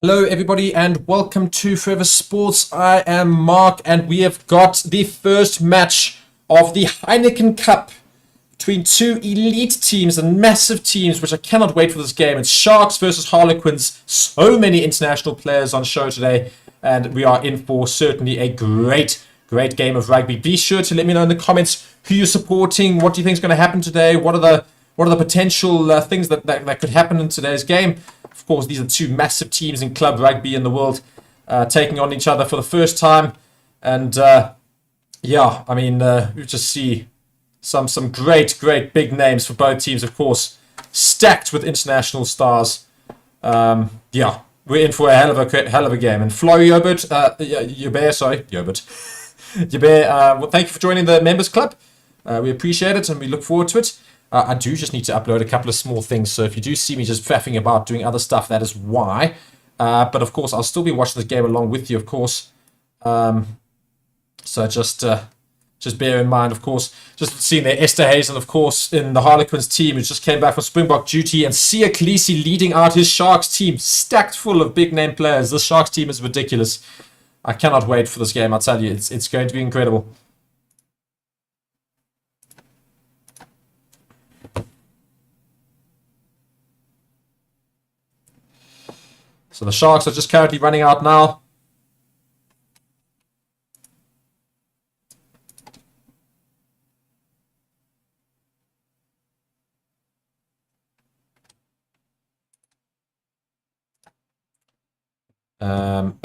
Hello, everybody, and welcome to Forever Sports. I am Mark, and we have got the first match of the Heineken Cup between two elite teams and massive teams, which I cannot wait for this game. It's Sharks versus Harlequins. So many international players on show today, and we are in for certainly a great game of rugby. Be sure to let me know in the comments who you're supporting, what do you think is going to happen today, what are the potential things that could happen in today's game. Of course, these are two massive teams in club rugby in the world taking on each other for the first time. And yeah, I mean, you just see some great big names for both teams, of course, stacked with international stars. Yeah, we're in for a hell of a game. And Flori Jobert, well, thank you for joining the members club. We appreciate it and we look forward to it. I do just need to upload a couple of small things, so if you do see me just faffing about doing other stuff, that is why. But of course, I'll still be watching this game along with you, of course. So just bear in mind, of course, just seeing there Esther Hazen, of course, in the Harlequins team, who just came back from Springbok duty, and Sia Khaleesi leading out his Sharks team, stacked full of big-name players. This Sharks team is ridiculous. I cannot wait for this game, I'll tell you. It's going to be incredible. So the Sharks are just currently running out now.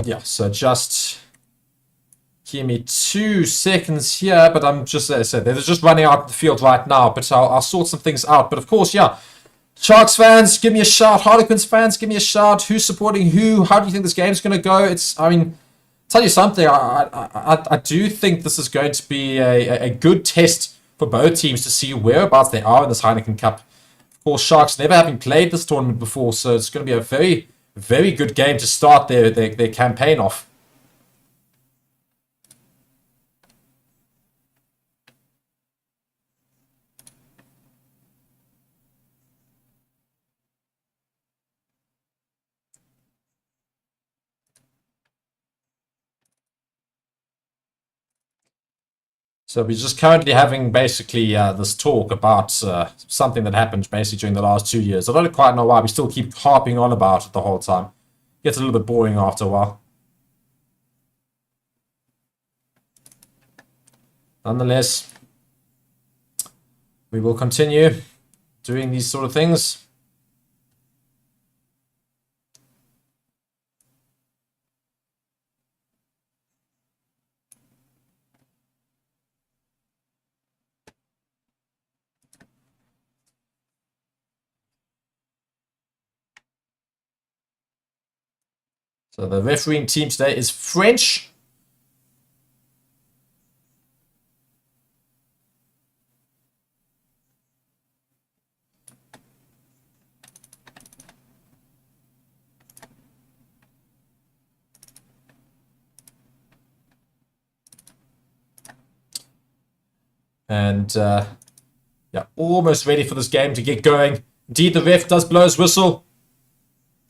Yeah, so just give me 2 seconds here, but I'm just, as I said, they're just running out the field right now, but I'll sort some things out. But of course, yeah, Sharks fans, give me a shout. Harlequins fans, give me a shout. Who's supporting who? How do you think this game's going to go? I mean, tell you something, I do think this is going to be a good test for both teams to see whereabouts they are in this Heineken Cup. Of course, Sharks never having played this tournament before, so it's going to be a very good game to start their campaign off. So we're just currently having basically this talk about something that happened basically during the last 2 years. I don't quite know why we still keep harping on about it the whole time. Gets a little bit boring after a while. Nonetheless, we will continue doing these sort of things. So the refereeing team today is French. And yeah, almost ready for this game to get going. Indeed, the ref does blow his whistle.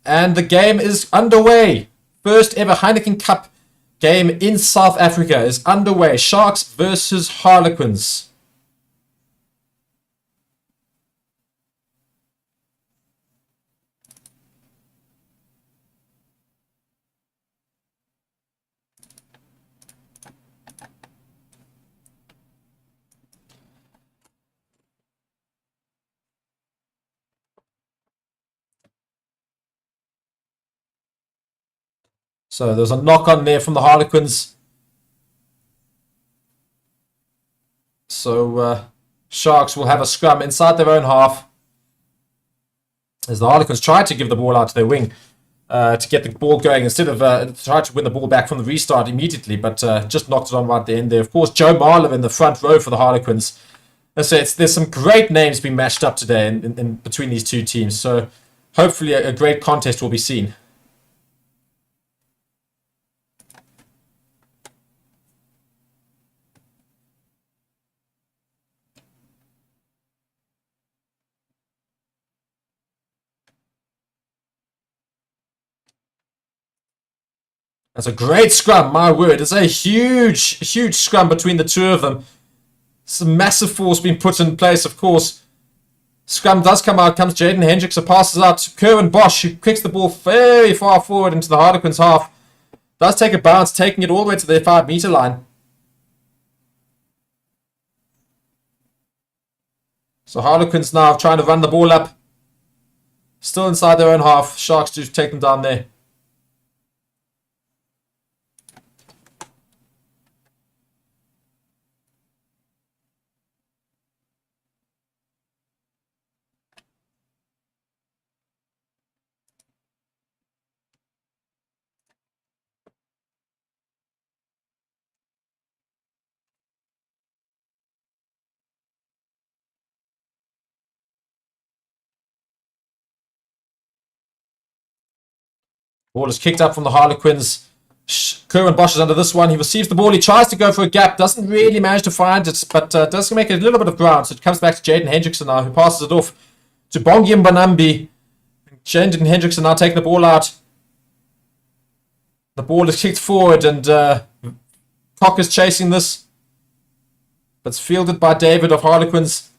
And the game is underway. First ever Heineken Cup game in South Africa is underway. Sharks versus Harlequins. So there's a knock on there from the Harlequins. So Sharks will have a scrum inside their own half. As the Harlequins try to give the ball out to their wing to get the ball going instead of try to win the ball back from the restart immediately, but just knocked it on right at the end there. Of course, Joe Marler in the front row for the Harlequins. So there's some great names being matched up today in between these two teams. So hopefully a great contest will be seen. That's a great scrum, my word. It's a huge, huge scrum between the two of them. Some massive force being put in place, of course. Scrum does come out, comes Jaden Hendricks, passes out to Kerwin Bosch, who kicks the ball very far forward into the Harlequins half. Does take a bounce, taking it all the way to their 5-meter line. So Harlequins now trying to run the ball up. Still inside their own half. Sharks do take them down there. Ball is kicked up from the Harlequins. Kerwin Bosch is under this one. He receives the ball. He tries to go for a gap. Doesn't really manage to find it, but does make a little bit of ground. So it comes back to Jaden Hendrickson now, who passes it off to Bongi Mbanambi. Jaden Hendrickson now taking the ball out. The ball is kicked forward, and Cock is chasing this. But it's fielded by David of Harlequins.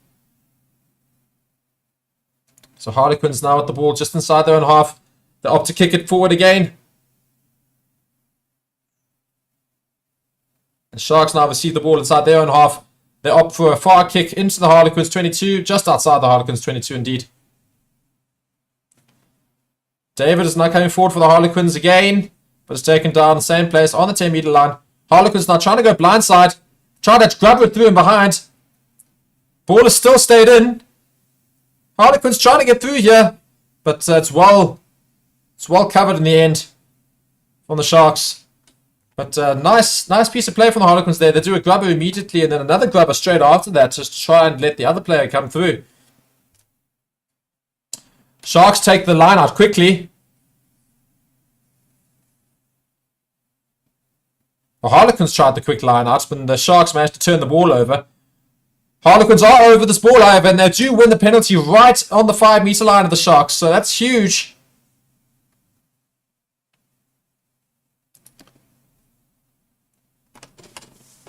So Harlequins now at the ball just inside their own half. They opt to kick it forward again. The Sharks now receive the ball inside their own half. They opt for a far kick into the Harlequins 22, just outside the Harlequins 22 indeed. David is now coming forward for the Harlequins again, but it's taken down the same place on the 10-meter line. Harlequins now trying to go blindside, trying to grab it through and behind. Ball is still stayed in. Harlequins trying to get through here, but it's well covered in the end from the Sharks. But nice piece of play from the Harlequins there. They do a grubber immediately and then another grubber straight after that just to try and let the other player come through. Sharks take the line out quickly. The Harlequins tried the quick line out, but the Sharks managed to turn the ball over. Harlequins are over this ball, however, and they do win the penalty right on the 5-meter line of the Sharks, so that's huge.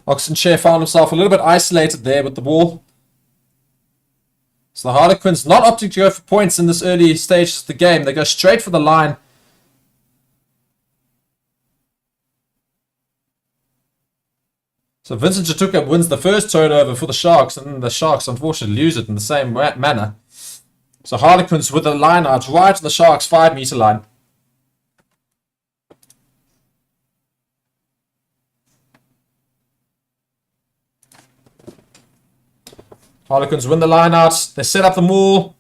Oxenshire found himself a little bit isolated there with the ball. So the Harlequins not opting to go for points in this early stage of the game. They go straight for the line. So Vincent Chatuka wins the first turnover for the Sharks, and the Sharks unfortunately lose it in the same manner. So Harlequins with the line out right on the Sharks' 5-meter line. Harlequins win the line out. They set up the maul.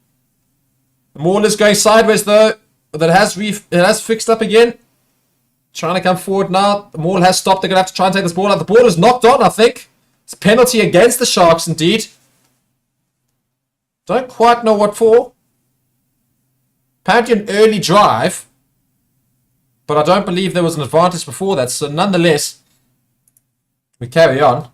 The maul is going sideways though, but it has fixed up again. Trying to come forward now. The maul has stopped. They're going to have to try and take this ball out. The ball is knocked on, I think. It's a penalty against the Sharks indeed. Don't quite know what for. Apparently an early drive. But I don't believe there was an advantage before that. So nonetheless, we carry on.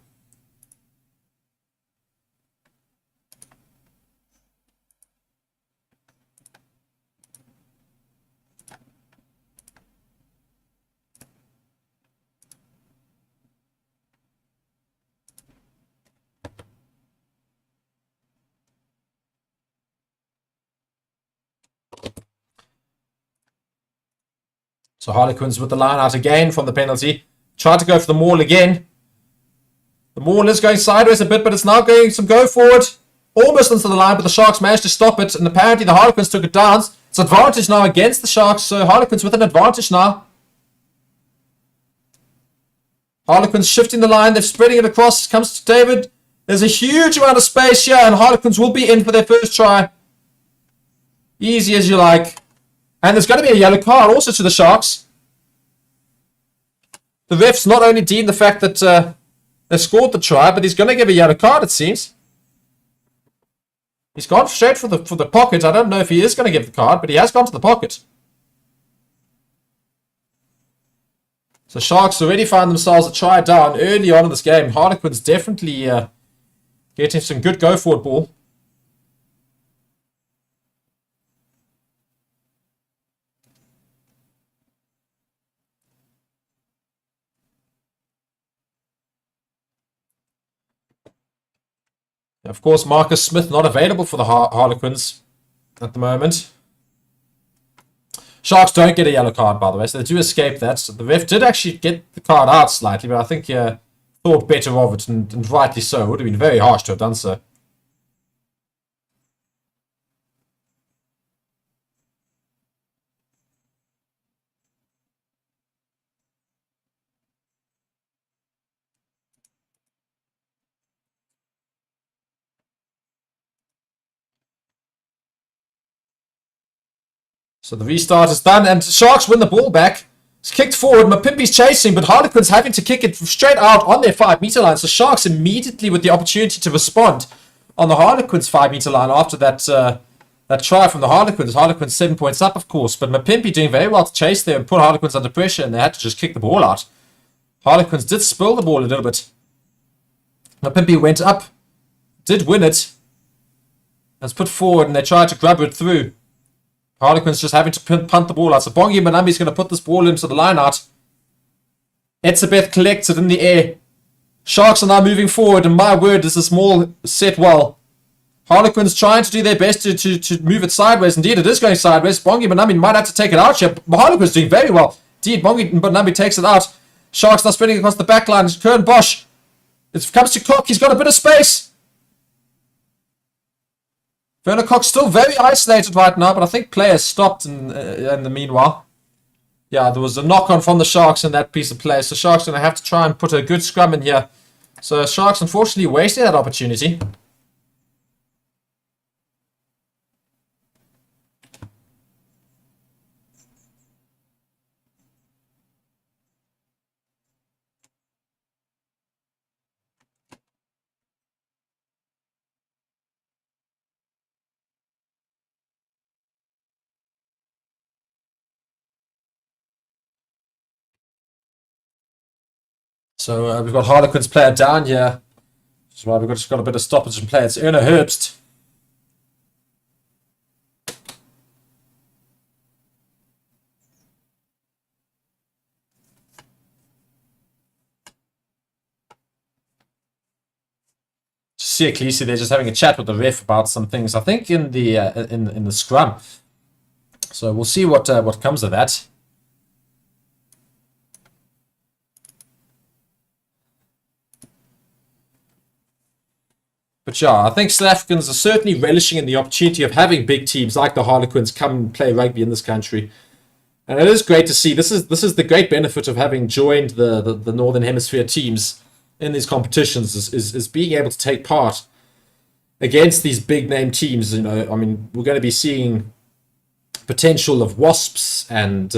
So Harlequins with the line out again from the penalty. Try to go for the maul again. The maul is going sideways a bit, but it's now going some go forward. Almost into the line, but the Sharks managed to stop it. And apparently the Harlequins took it down. It's advantage now against the Sharks. So Harlequins with an advantage now. Harlequins shifting the line. They're spreading it across. Comes to David. There's a huge amount of space here. And Harlequins will be in for their first try. Easy as you like. And there's going to be a yellow card also to the Sharks. The refs not only deem the fact that they scored the try, but he's going to give a yellow card, it seems. He's gone straight for the pocket. I don't know if he is going to give the card, but he has gone to the pocket. So Sharks already find themselves a try down early on in this game. Harlequins definitely getting some good go-forward ball. Of course, Marcus Smith not available for the Harlequins at the moment. Sharks don't get a yellow card, by the way, so they do escape that. So the ref did actually get the card out slightly, but I think he thought better of it, and rightly so. It would have been very harsh to have done so. So the restart is done, and Sharks win the ball back. It's kicked forward. Mapimpi's chasing, but Harlequins having to kick it straight out on their 5-meter line. So Sharks immediately with the opportunity to respond on the Harlequins 5-meter line after that try from the Harlequins. Harlequins 7 points up, of course, but Mapimpi doing very well to chase there and put Harlequins under pressure, and they had to just kick the ball out. Harlequins did spill the ball a little bit. Mapimpi went up, did win it, and it's put forward, and they tried to grab it through. Harlequins just having to punt the ball out. So Bongi Manambi's going to put this ball into the line out. Etzebeth collects it in the air. Sharks are now moving forward, and my word, is this maul set well. Harlequins trying to do their best to move it sideways. Indeed, it is going sideways. Bongi Manambi might have to take it out here. Harlequins doing very well. Indeed, Bongi Manambi takes it out. Sharks now spreading across the back line. Kern Bosch. It comes to Cook. He's got a bit of space. Werner Cox still very isolated right now, but I think players stopped in the meanwhile. Yeah, there was a knock-on from the Sharks in that piece of play, so Sharks going to have to try and put a good scrum in here. So Sharks unfortunately wasted that opportunity. So we've got Harlequins player down here. That's why we've just got a bit of stoppage and play. It's Erna Herbst. See Ecclesi, they're just having a chat with the ref about some things, I think, in the scrum. So we'll see what comes of that. But yeah, I think South Africans are certainly relishing in the opportunity of having big teams like the Harlequins come and play rugby in this country. And it is great to see. This is the great benefit of having joined the Northern Hemisphere teams in these competitions is being able to take part against these big name teams. You know, I mean, we're going to be seeing potential of Wasps and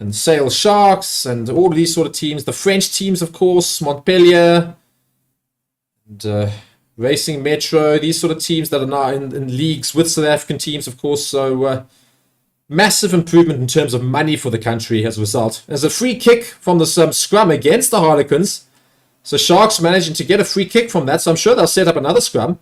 Sale Sharks and all of these sort of teams. The French teams, of course, Montpellier and Racing Metro, these sort of teams that are now in leagues with South African teams, of course. So massive improvement in terms of money for the country as a result. There's a free kick from the scrum against the Harlequins. So Sharks managing to get a free kick from that. So I'm sure they'll set up another scrum.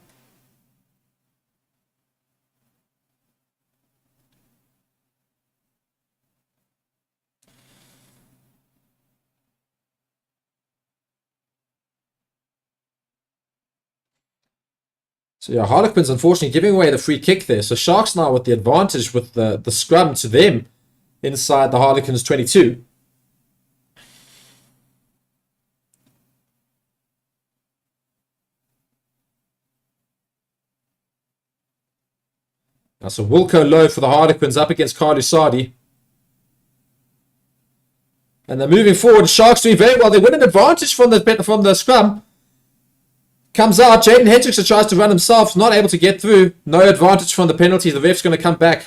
So yeah, Harlequins unfortunately giving away the free kick there. So Sharks now with the advantage with the scrum to them inside the Harlequins 22. Now, so Wilco Low for the Harlequins up against Carlu Sadi. And they're moving forward. Sharks doing very well. They win an advantage from the scrum. Comes out. Jaden Hendrickson tries to run himself. Not able to get through. No advantage from the penalty. The ref's going to come back.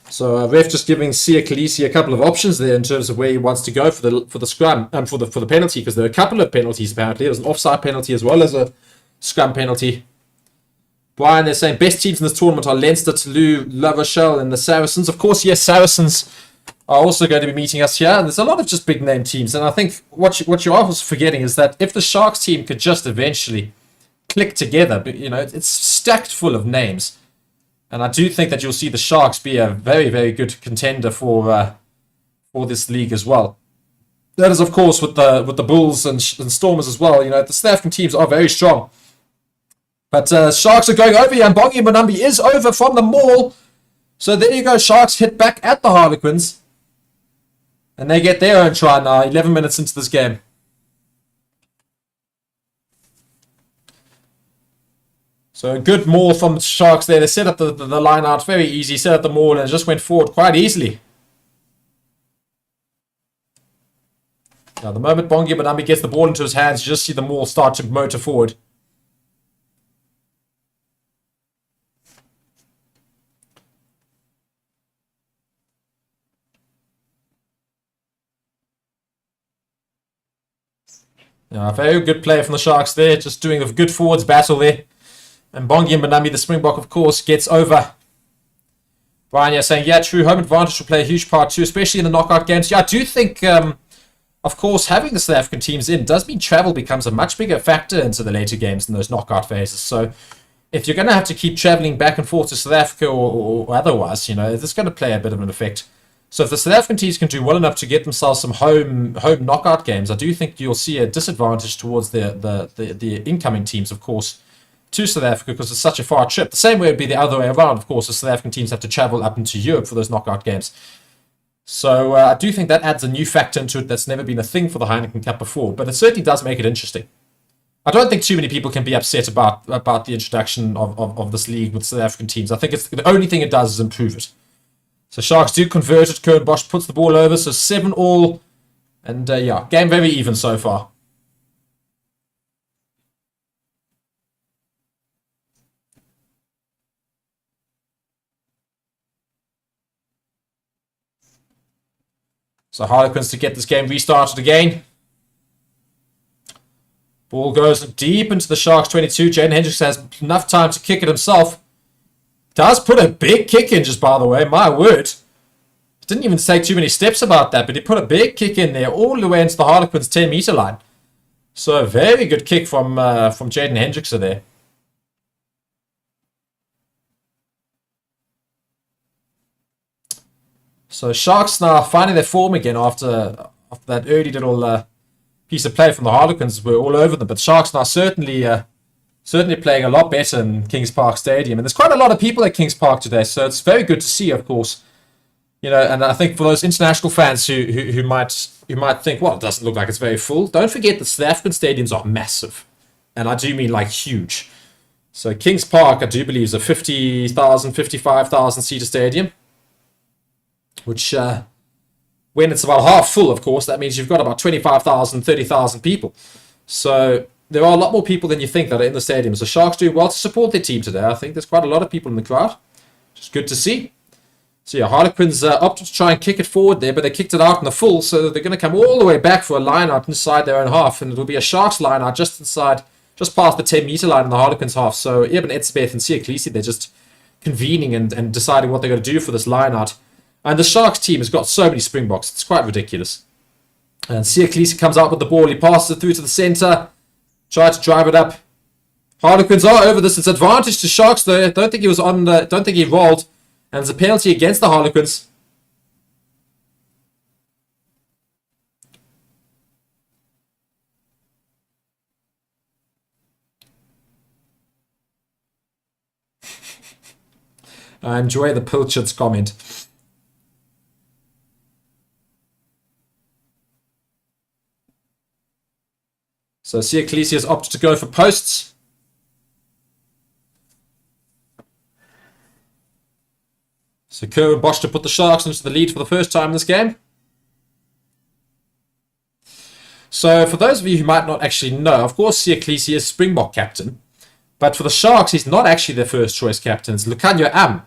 So ref just giving Sia Khaleesi a couple of options there in terms of where he wants to go for the scrum for the penalty, because there are a couple of penalties apparently. There's an offside penalty as well as a scrum penalty. Brian, they're saying best teams in this tournament are Leinster, Toulouse, La Rochelle, and the Saracens. Of course, yes, Saracens are also going to be meeting us here. And there's a lot of just big name teams. And I think what you are also forgetting is that if the Sharks team could just eventually click together, you know, it's stacked full of names. And I do think that you'll see the Sharks be a very, very good contender for this league as well. That is, of course, with the Bulls and Stormers as well. You know, the South African teams are very strong. But Sharks are going over here, and Bongi Mbonambi is over from the maul. So there you go, Sharks hit back at the Harlequins. And they get their own try now, 11 minutes into this game. So a good maul from the Sharks there. They set up the line out very easy, set up the maul, and it just went forward quite easily. Now, the moment Bongi Mbonambi gets the ball into his hands, you just see the maul start to motor forward. Yeah, very good play from the Sharks there, just doing a good forwards battle there. And Bongi Mbonambi, the Springbok, of course, gets over. Brian, you're saying, yeah, true, home advantage will play a huge part too, especially in the knockout games. Yeah, I do think, of course, having the South African teams in does mean travel becomes a much bigger factor into the later games in those knockout phases. So if you're going to have to keep traveling back and forth to South Africa or otherwise, you know, it's going to play a bit of an effect. So if the South African teams can do well enough to get themselves some home knockout games, I do think you'll see a disadvantage towards the incoming teams, of course, to South Africa, because it's such a far trip. The same way would be the other way around, of course. The South African teams have to travel up into Europe for those knockout games. So I do think that adds a new factor into it that's never been a thing for the Heineken Cup before, but it certainly does make it interesting. I don't think too many people can be upset about the introduction of this league with South African teams. I think it's the only thing it does is improve it. So Sharks do convert it. Kern Bosch puts the ball over, so 7-all. And yeah, game very even so far. So Harlequins to get this game restarted again. Ball goes deep into the Sharks 22. Jaden Hendricks has enough time to kick it himself. Does put a big kick in, just by the way. My word. Didn't even take too many steps about that, but he put a big kick in there all the way into the Harlequins 10-meter line. So a very good kick from Jaden Hendricks there. So Sharks now finding their form again after that early little piece of play from the Harlequins. We're all over them, but Sharks now certainly playing a lot better in Kings Park Stadium. And there's quite a lot of people at Kings Park today, so it's very good to see, of course. You know, and I think for those international fans who might think, well, it doesn't look like it's very full. Don't forget that South African stadiums are massive, and I do mean like huge. So Kings Park, I do believe, is a 50,000, 55,000 seater stadium, which when it's about half full, of course, that means you've got about 25,000, 30,000 people. So there are a lot more people than you think that are in the stadium. So Sharks do well to support their team today. I think there's quite a lot of people in the crowd, which is good to see. So yeah, Harlequins opted to try and kick it forward there, but they kicked it out in the full, so they're going to come all the way back for a line-out inside their own half, and it'll be a Sharks line-out just past the 10-meter line in the Harlequins half. So Eben Etzebeth and Sia Khaleesi, they're just convening and deciding what they're going to do for this line-out. And the Sharks team has got so many Springboks, it's quite ridiculous. And Sia Khaleesi comes out with the ball, he passes it through to the centre, tries to drive it up. Harlequins are over this, it's advantage to Sharks though. I don't think he rolled. And there's a penalty against the Harlequins. I enjoy the Pilchards comment. So Sia Khaleesi has opted to go for posts. So Kerwin Bosch to put the Sharks into the lead for the first time in this game. So for those of you who might not actually know, of course Sia Khaleesi is Springbok captain. But for the Sharks, he's not actually their first choice captain. It's Lukhanyo Am,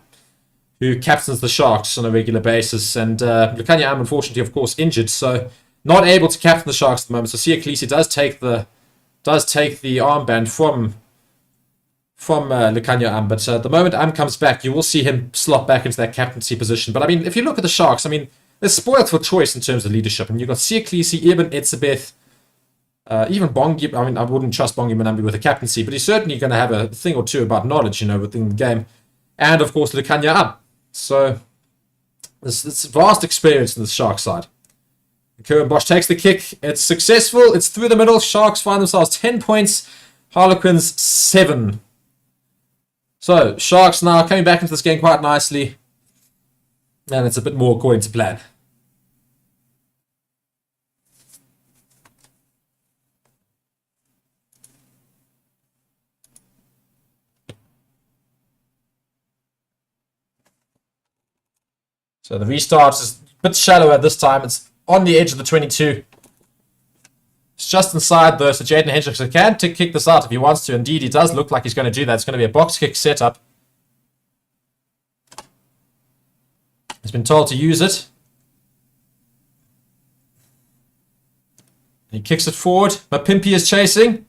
who captains the Sharks on a regular basis. And Lukhanyo Am, unfortunately, of course, injured. So not able to captain the Sharks at the moment. So Sia Khaleesi does take the armband from Lukhanyo Am, but the moment Am comes back, you will see him slot back into that captaincy position. But I mean, if you look at the Sharks, I mean, they're spoiled for choice in terms of leadership. And you've got Sia Khaleesi, Eben Etzebeth, even Bongi. I mean, I wouldn't trust Bongi Mbonambi with a captaincy, but he's certainly going to have a thing or two about knowledge, you know, within the game. and of course Lukanya up. So this vast experience in the Sharks side. Kieran Bosch takes the kick. It's successful. It's through the middle. Sharks find themselves 10 points. Harlequins 7. So Sharks now coming back into this game quite nicely. And it's a bit more according to plan. So the restart is a bit shallower this time. It's on the edge of the 22. It's just inside though, so Jaden Hendrickson can kick this out if he wants to. Indeed, he does look like he's going to do that. It's going to be a box kick setup. He's been told to use it. He kicks it forward. Mapimpi is chasing.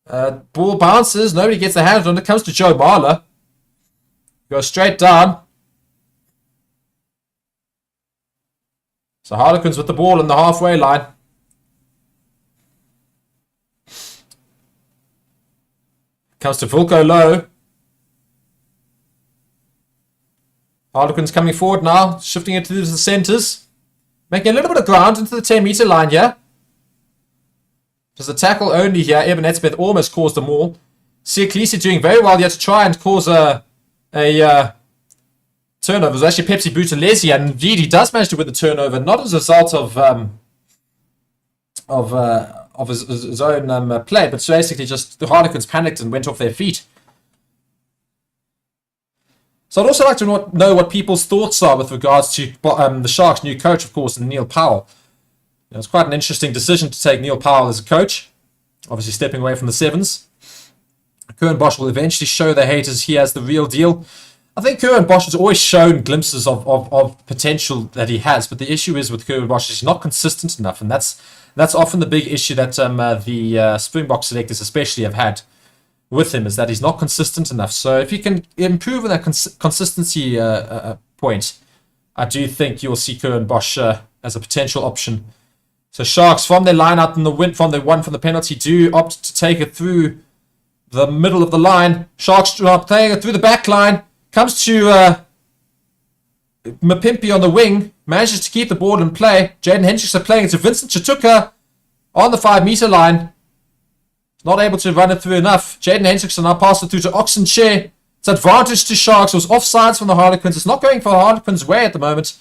Ball bounces. Nobody gets their hands on it. Comes to Joe Marler. Goes straight down. So Harlequins with the ball in the halfway line. Comes to Vulko low. Harlequins coming forward now, shifting it to the centres. Making a little bit of ground into the 10-metre line here. There's a tackle only here. Evan Etzbeth almost caused them all. Siaklisi doing very well here to try and cause a turnover. It was actually Pepsi Buthelezi, and indeed he does manage to win the turnover, not as a result of his own play, but basically just the Harlequins panicked and went off their feet. So I'd also like to know what people's thoughts are with regards to the Sharks' new coach, of course, and Neil Powell. It's quite an interesting decision to take Neil Powell as a coach, obviously stepping away from the Sevens. Kieran Bosch will eventually show the haters he has the real deal. I think Kieran Bosch has always shown glimpses of potential that he has, but the issue is with Kieran Bosch is he's not consistent enough, and that's often the big issue that the Springbok selectors especially have had with him, is that he's not consistent enough. So if you can improve on that consistency point, I do think you'll see Kieran Bosch as a potential option. So Sharks, from their line out in the win, from the penalty, do opt to take it through the middle of the line. Sharks playing it through the back line. Comes to Mapimpi on the wing. Manages to keep the ball in play. Jaden Hendrickson playing it to Vincent Chatuka on the 5-metre line. Not able to run it through enough. Jaden Hendrickson now passes it through to Oxenchair. It's advantage to Sharks. It was offsides from the Harlequins. It's not going for the Harlequins' way at the moment.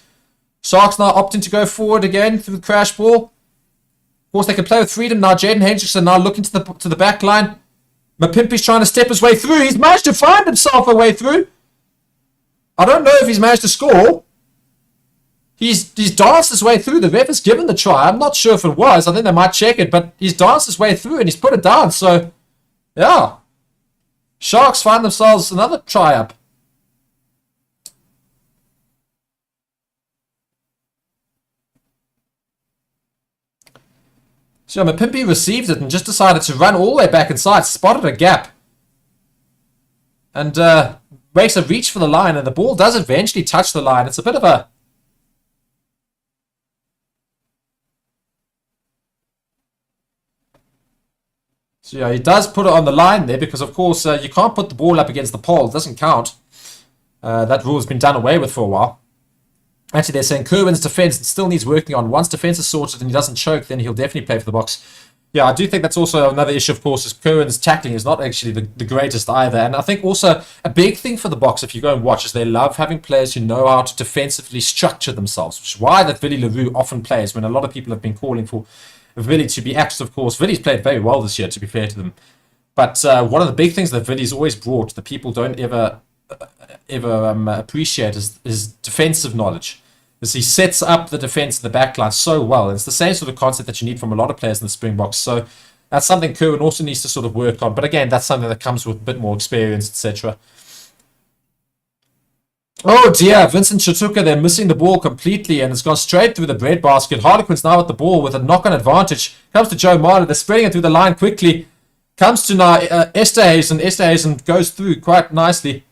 Sharks now opting to go forward again through the crash ball. Of course, they can play with freedom now. Jaden Hendrickson now looking to the back line. Mapimpi's trying to step his way through. He's managed to find himself a way through. I don't know if he's managed to score. He's danced his way through. The ref has given the try. I'm not sure if it was. I think they might check it, but he's danced his way through and he's put it down. So, yeah. Sharks find themselves another try up. So Mapimpi received it and just decided to run all the way back inside. Spotted a gap. And makes a reach for the line, and the ball does eventually touch the line. It's a bit of a... So yeah, he does put it on the line there because, of course, you can't put the ball up against the pole. It doesn't count. That rule has been done away with for a while. Actually, they're saying Kerwin's defense still needs working on. Once defense is sorted and he doesn't choke, then he'll definitely play for the Boks. Yeah, I do think that's also another issue, of course, is Kerwin's tackling is not actually the greatest either. And I think also a big thing for the Boks, if you go and watch, is they love having players who know how to defensively structure themselves, which is why that Willie Leroux often plays when a lot of people have been calling for Willie to be active, of course. Willie's played very well this year, to be fair to them. But one of the big things that Willie's always brought that people don't ever appreciate is defensive knowledge. Is he sets up the defense in the back line so well. And it's the same sort of concept that you need from a lot of players in the Springboks. So that's something Kerwin also needs to sort of work on. But again, that's something that comes with a bit more experience, etc. Oh dear, Vincent Chatuka, they're missing the ball completely and it's gone straight through the breadbasket. Harlequins now with the ball with a knock-on advantage. Comes to Joe Marler, they're spreading it through the line quickly. Comes to now Esterhazen. Esterhazen goes through quite nicely.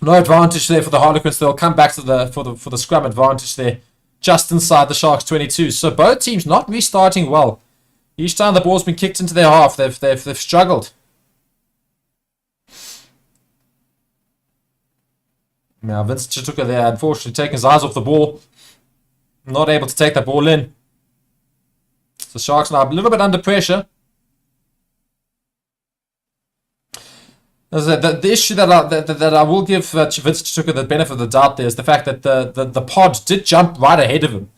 No advantage there for the Harlequins. They'll come back to for the scrum advantage there, just inside the Sharks 22. So both teams not restarting well. Each time the ball's been kicked into their half, they've struggled. Now, Vince Chituka there, unfortunately, taking his eyes off the ball. Not able to take that ball in. So Sharks now a little bit under pressure. The issue that I will give Vince Chituka the benefit of the doubt there is the fact that the pod did jump right ahead of him.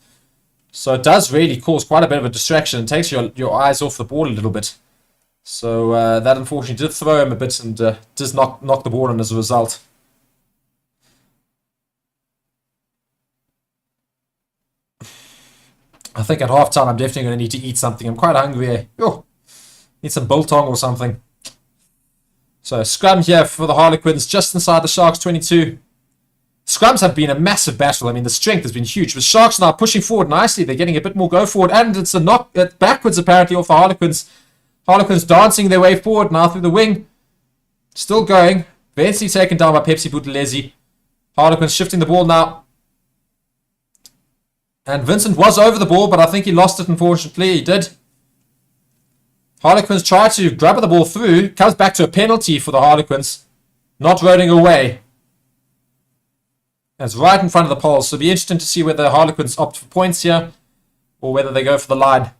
So it does really cause quite a bit of a distraction and takes your eyes off the ball a little bit. So that unfortunately did throw him a bit and does knock the ball in as a result. I think at halftime I'm definitely going to need to eat something. I'm quite hungry. Oh, need some biltong or something. So scrum here for the Harlequins just inside the Sharks 22. Scrums have been a massive battle. I mean, the strength has been huge. But Sharks now pushing forward nicely. They're getting a bit more go forward. And it's a knock backwards apparently off the Harlequins. Harlequins dancing their way forward now through the wing. Still going. Eventually taken down by Pepsi Buthelezi. Harlequins shifting the ball now. And Vincent was over the ball, but I think he lost it, unfortunately. He did. Harlequins try to grab the ball through. Comes back to a penalty for the Harlequins. Not rolling away. That's right in front of the poles. So it'll be interesting to see whether the Harlequins opt for points here or whether they go for the line.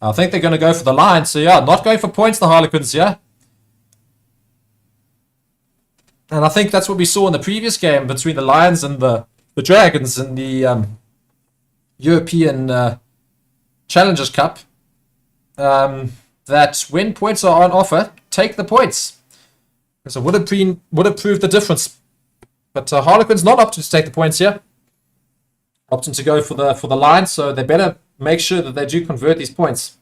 I think they're going to go for the line. So yeah, not going for points, the Harlequins here. And I think that's what we saw in the previous game between the Lions and the Dragons in the European Challengers Cup. That when points are on offer, take the points. So would have proved the difference. But Harlequins not opting to take the points here. Opting to go for the line, so they better make sure that they do convert these points.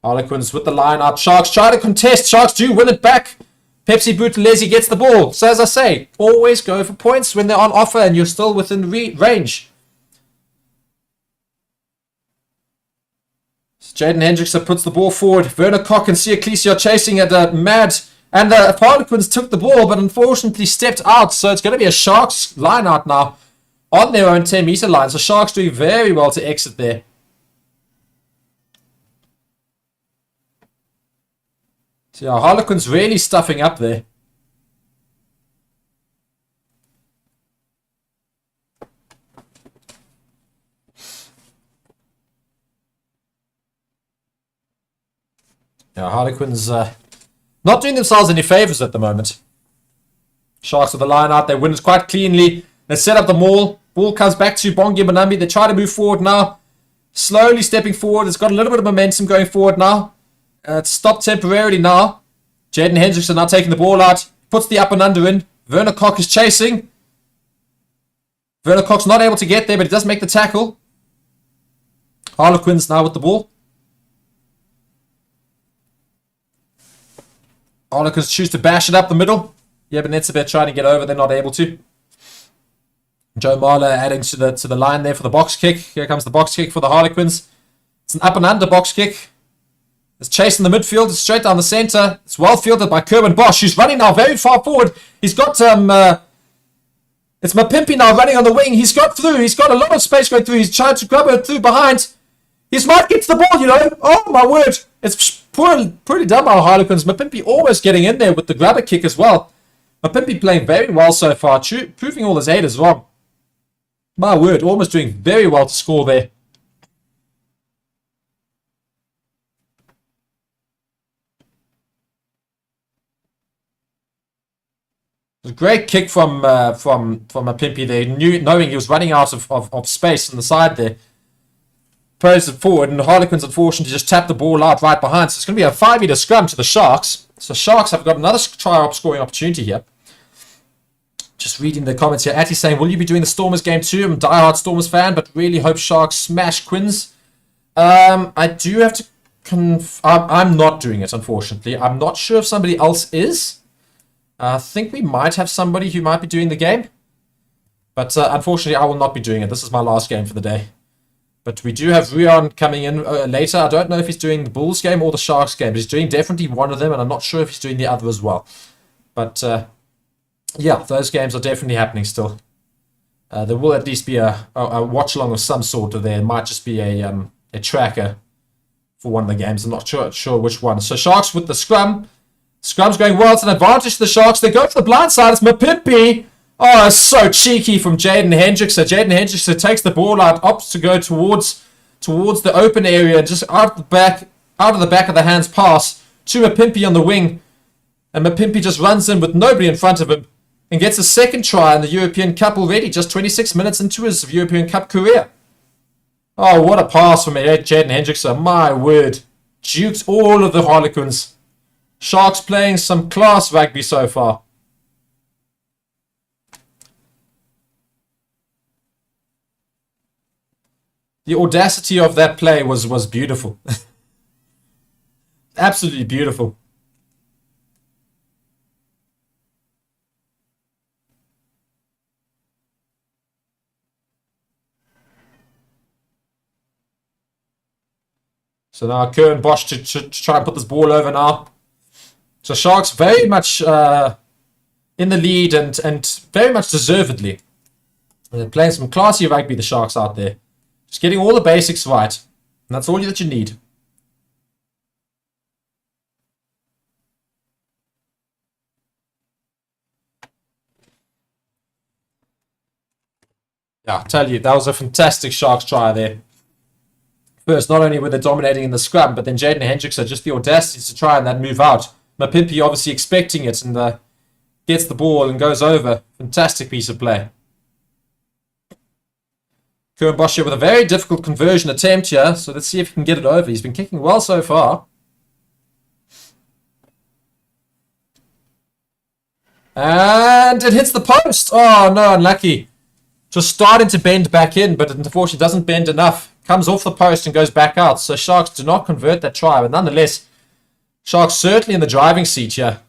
Harlequins with the line up. Sharks try to contest. Sharks do win it back. Pepsi Buthelezi gets the ball. So as I say, always go for points when they're on offer and you're still within range. So Jaden Hendrickson puts the ball forward. Werner Koch and Sia Cleese are chasing at Mad. And the Harlequins took the ball, but unfortunately stepped out. So it's going to be a Sharks line out now on their own 10-meter line. So Sharks doing very well to exit there. So yeah, Harlequins really stuffing up there. Yeah, Harlequins not doing themselves any favors at the moment. Sharks with the line out. They win it quite cleanly. They set up the maul. Ball comes back to Bongi Manambi. They try to move forward now. Slowly stepping forward. It's got a little bit of momentum going forward now. It's stopped temporarily now. Jaden Hendrickson now taking the ball out. Puts the up and under in. Werner Koch is chasing. Werner Koch's not able to get there, but he does make the tackle. Harlequins now with the ball. Harlequins choose to bash it up the middle. Yebenetsabet trying to get over. They're not able to. Joe Marler adding to the line there for the box kick. Here comes the box kick for the Harlequins. It's an up and under box kick. It's chasing the midfield. It's straight down the center. It's well fielded by Kerwin Bosch, who's running now very far forward. He's got it's Mapimpi now running on the wing. He's got through. He's got a lot of space going through. He's trying to grab it through behind. He might get to the ball, you know. Oh my word! It's pretty dumb, our Harlequins. Mapimpi almost getting in there with the grabber kick as well. Mapimpi playing very well so far, proving all his haters wrong. My word, almost doing very well to score there. A great kick from Mapimpi there, knowing he was running out of space on the side there. Posed it forward, and the Harlequins unfortunately just tapped the ball out right behind. So it's going to be a 5-meter scrum to the Sharks. So Sharks have got another try-up scoring opportunity here. Just reading the comments here. Atty saying, will you be doing the Stormers game too? I'm a diehard Stormers fan, but really hope Sharks smash Quins. I do have to I'm not doing it, unfortunately. I'm not sure if somebody else is. I think we might have somebody who might be doing the game. But unfortunately, I will not be doing it. This is my last game for the day. But we do have Rion coming in later. I don't know if he's doing the Bulls game or the Sharks game. But he's doing definitely one of them, and I'm not sure if he's doing the other as well. But yeah, those games are definitely happening still. There will at least be a watch-along of some sort, or there might just be a tracker for one of the games. I'm not sure which one. So Sharks with the scrum. Scrum's going well. It's an advantage to the Sharks. They go for the blind side. It's Mapimpi. Oh, it's so cheeky from Jaden Hendrickson. Jaden Hendrickson takes the ball out, opts to go towards the open area, just out of the back of the hands pass to Mapimpi on the wing. And Mapimpi just runs in with nobody in front of him and gets a second try in the European Cup already, just 26 minutes into his European Cup career. Oh, what a pass from Jaden Hendrickson. My word. Duked all of the Harlequins. Sharks playing some class rugby so far. The audacity of that play was beautiful. Absolutely beautiful. So now Kern Bosch to try and put this ball over now. So Sharks very much in the lead and very much deservedly. They're playing some classy rugby, the Sharks out there. Just getting all the basics right. And that's all that you need. Yeah, I'll tell you, that was a fantastic Sharks try there. First, not only were they dominating in the scrum, but then Jaden Hendrickson, just the audacity to try and that move out. Mapimpi obviously expecting it and gets the ball and goes over. Fantastic piece of play. Kern Bosch with a very difficult conversion attempt here, so let's see if he can get it over. He's been kicking well so far. And it hits the post. Oh no, unlucky. Just starting to bend back in, but unfortunately doesn't bend enough. Comes off the post and goes back out. So Sharks do not convert that try, but nonetheless, Sharks certainly in the driving seat here.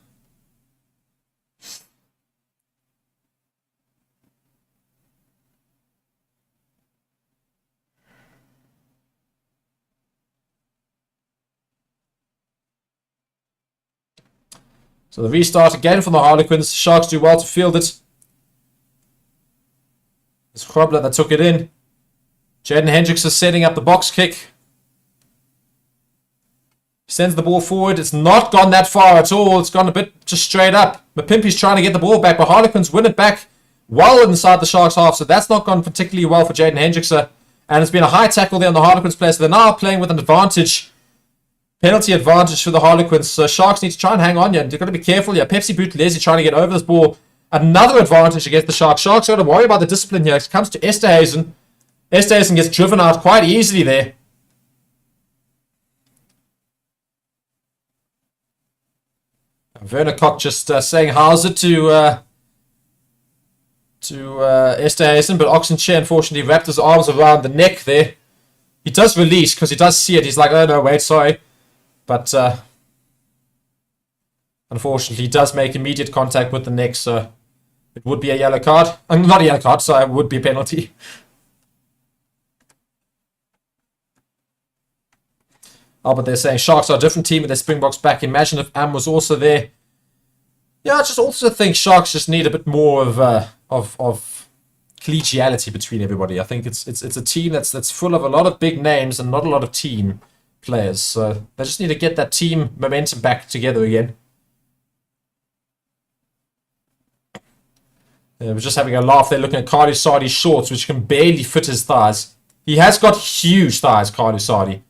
So the restart again from the Harlequins. Sharks do well to field it. It's Krobler that took it in. Jaden Hendrickson setting up the box kick. Sends the ball forward. It's not gone that far at all. It's gone a bit just straight up. Mapimpi's trying to get the ball back, but Harlequins win it back well inside the Sharks half. So that's not gone particularly well for Jaden Hendrickson. And it's been a high tackle there on the Harlequins player. So they're now playing with an advantage. Penalty advantage for the Harlequins. So Sharks need to try and hang on here. They've got to be careful here. Pepsi Buthelezi trying to get over this ball. Another advantage against the Sharks. Sharks got to worry about the discipline here. It comes to Esterhuizen. Esterhuizen gets driven out quite easily there. Werner Koch just saying how's it to Esterhuizen, but Oxenchair unfortunately wrapped his arms around the neck there. He does release because he does see it. He's like, oh no, wait, sorry. But unfortunately, he does make immediate contact with the neck, so it would be a yellow card. Not a yellow card, so it would be a penalty. Oh, but they're saying Sharks are a different team with their Springboks back. Imagine if Am was also there. Yeah, I just also think Sharks just need a bit more of collegiality between everybody. I think it's a team that's full of a lot of big names and not a lot of team players. So they just need to get that team momentum back together again. Yeah, we're just having a laugh there looking at Carly Sardi's shorts, which can barely fit his thighs. He has got huge thighs, Carly Sardi.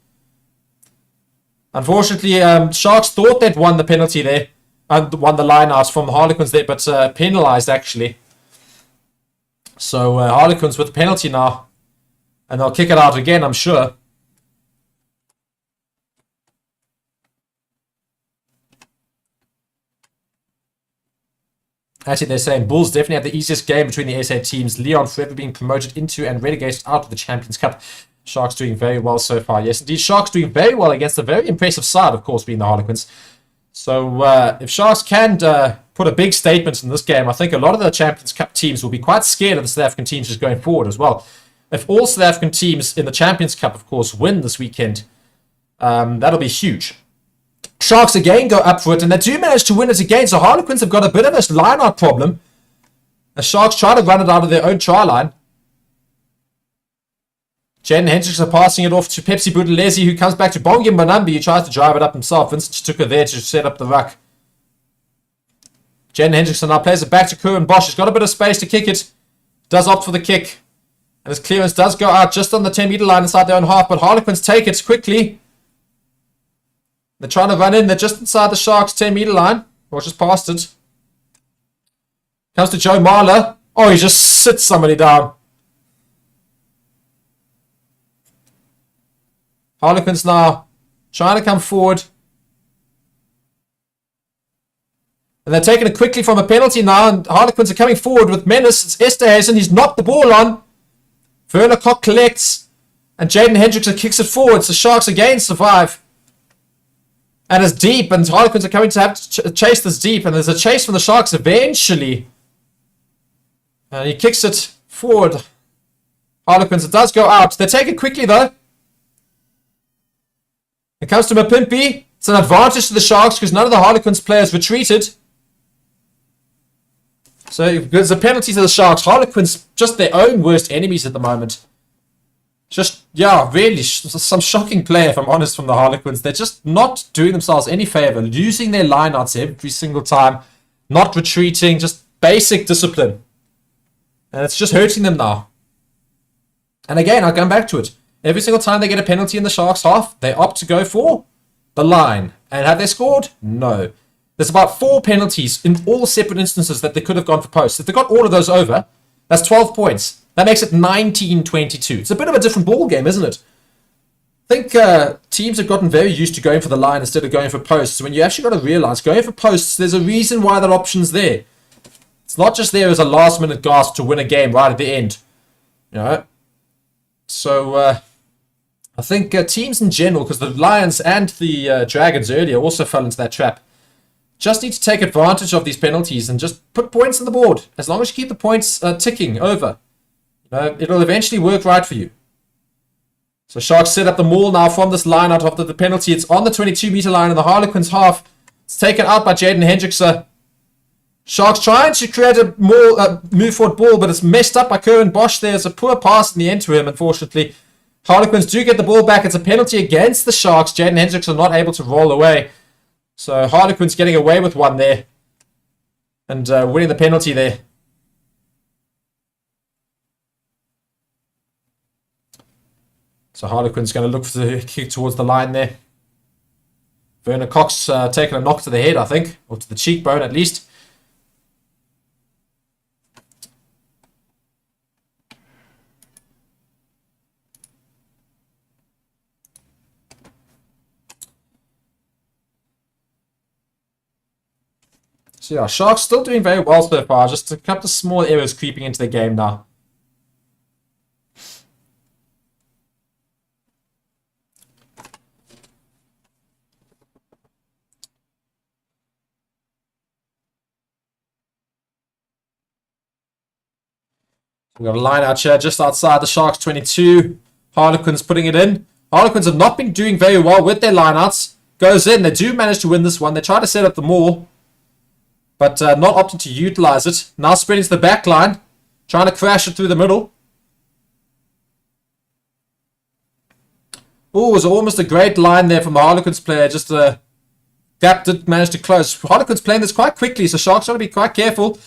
Unfortunately, Sharks thought they'd won the penalty there and won the line-outs from the Harlequins there, but penalised actually. So Harlequins with the penalty now, and they'll kick it out again, I'm sure. Actually, they're saying Bulls definitely had the easiest game between the SA teams. Leon forever being promoted into and relegated out of the Champions Cup. Sharks doing very well so far. Yes, indeed, Sharks doing very well against a very impressive side, of course, being the Harlequins. So if Sharks can put a big statement in this game, I think a lot of the Champions Cup teams will be quite scared of the South African teams just going forward as well. If all South African teams in the Champions Cup, of course, win this weekend, that'll be huge. Sharks again go up for it, and they do manage to win it again. So Harlequins have got a bit of a line-out problem. The Sharks try to run it out of their own try line. Jaden Hendricks are passing it off to Pepsi Buthelezi, who comes back to Bongi Mbanambi. He tries to drive it up himself. Vincent took it there to set up the ruck. Jaden Hendrickson now plays it back to Curran Bosch. He's got a bit of space to kick it. Does opt for the kick. And his clearance does go out just on the 10-meter line inside their own half. But Harlequins take it quickly. They're trying to run in. They're just inside the Sharks' 10-meter line. Or just past it. Comes to Joe Marler. Oh, he just sits somebody down. Harlequins now trying to come forward. And they're taking it quickly from a penalty now. And Harlequins are coming forward with menace. It's Esterhazen. He's knocked the ball on. Werner Koch collects. And Jaden Hendrickson kicks it forward. So Sharks again survive. And it's deep. And Harlequins are coming to have to chase this deep. And there's a chase from the Sharks eventually. And he kicks it forward. Harlequins, it does go out. They take it quickly though. It comes to Mapimpi. It's an advantage to the Sharks because none of the Harlequins players retreated. So there's a penalty to the Sharks. Harlequins, just their own worst enemies at the moment. Just, yeah, really, some shocking play, if I'm honest, from the Harlequins. They're just not doing themselves any favor. Losing their lineouts every single time. Not retreating, just basic discipline. And it's just hurting them now. And again, I'll come back to it. Every single time they get a penalty in the Sharks half, they opt to go for the line. And have they scored? No. There's about 4 penalties in all separate instances that they could have gone for posts. If they got all of those over, that's 12 points. That makes it 19-22. It's a bit of a different ball game, isn't it? I think teams have gotten very used to going for the line instead of going for posts. When you actually got to realize going for posts, there's a reason why that option's there. It's not just there as a last-minute gasp to win a game right at the end. You know? So, I think teams in general, because the Lions and the Dragons earlier also fell into that trap, just need to take advantage of these penalties and just put points on the board. As long as you keep the points ticking over, it'll eventually work right for you. So Sharks set up the maul now from this line out after the penalty. It's on the 22-meter line in the Harlequins half. It's taken out by Jaden Hendrickson. Sharks trying to create a more move forward ball, but it's messed up by Curran Bosch. There's a poor pass in the end to him, unfortunately. Harlequins do get the ball back. It's a penalty against the Sharks. Jaden Hendrickson not able to roll away. So Harlequins getting away with one there. And winning the penalty there. So Harlequins going to look for the kick towards the line there. Werner Cox taking a knock to the head, I think. Or to the cheekbone at least. So yeah, Sharks still doing very well so far. Just a couple of small errors creeping into the game now. We've got a line out here just outside the Sharks 22. Harlequins putting it in. Harlequins have not been doing very well with their lineouts. Goes in. They do manage to win this one. They try to set up the maul, but not opting to utilize it. Now spreading to the back line. Trying to crash it through the middle. Oh, it was almost a great line there from the Harlequins player. Just a gap did manage to close. Harlequins playing this quite quickly, so Sharks got to be quite careful.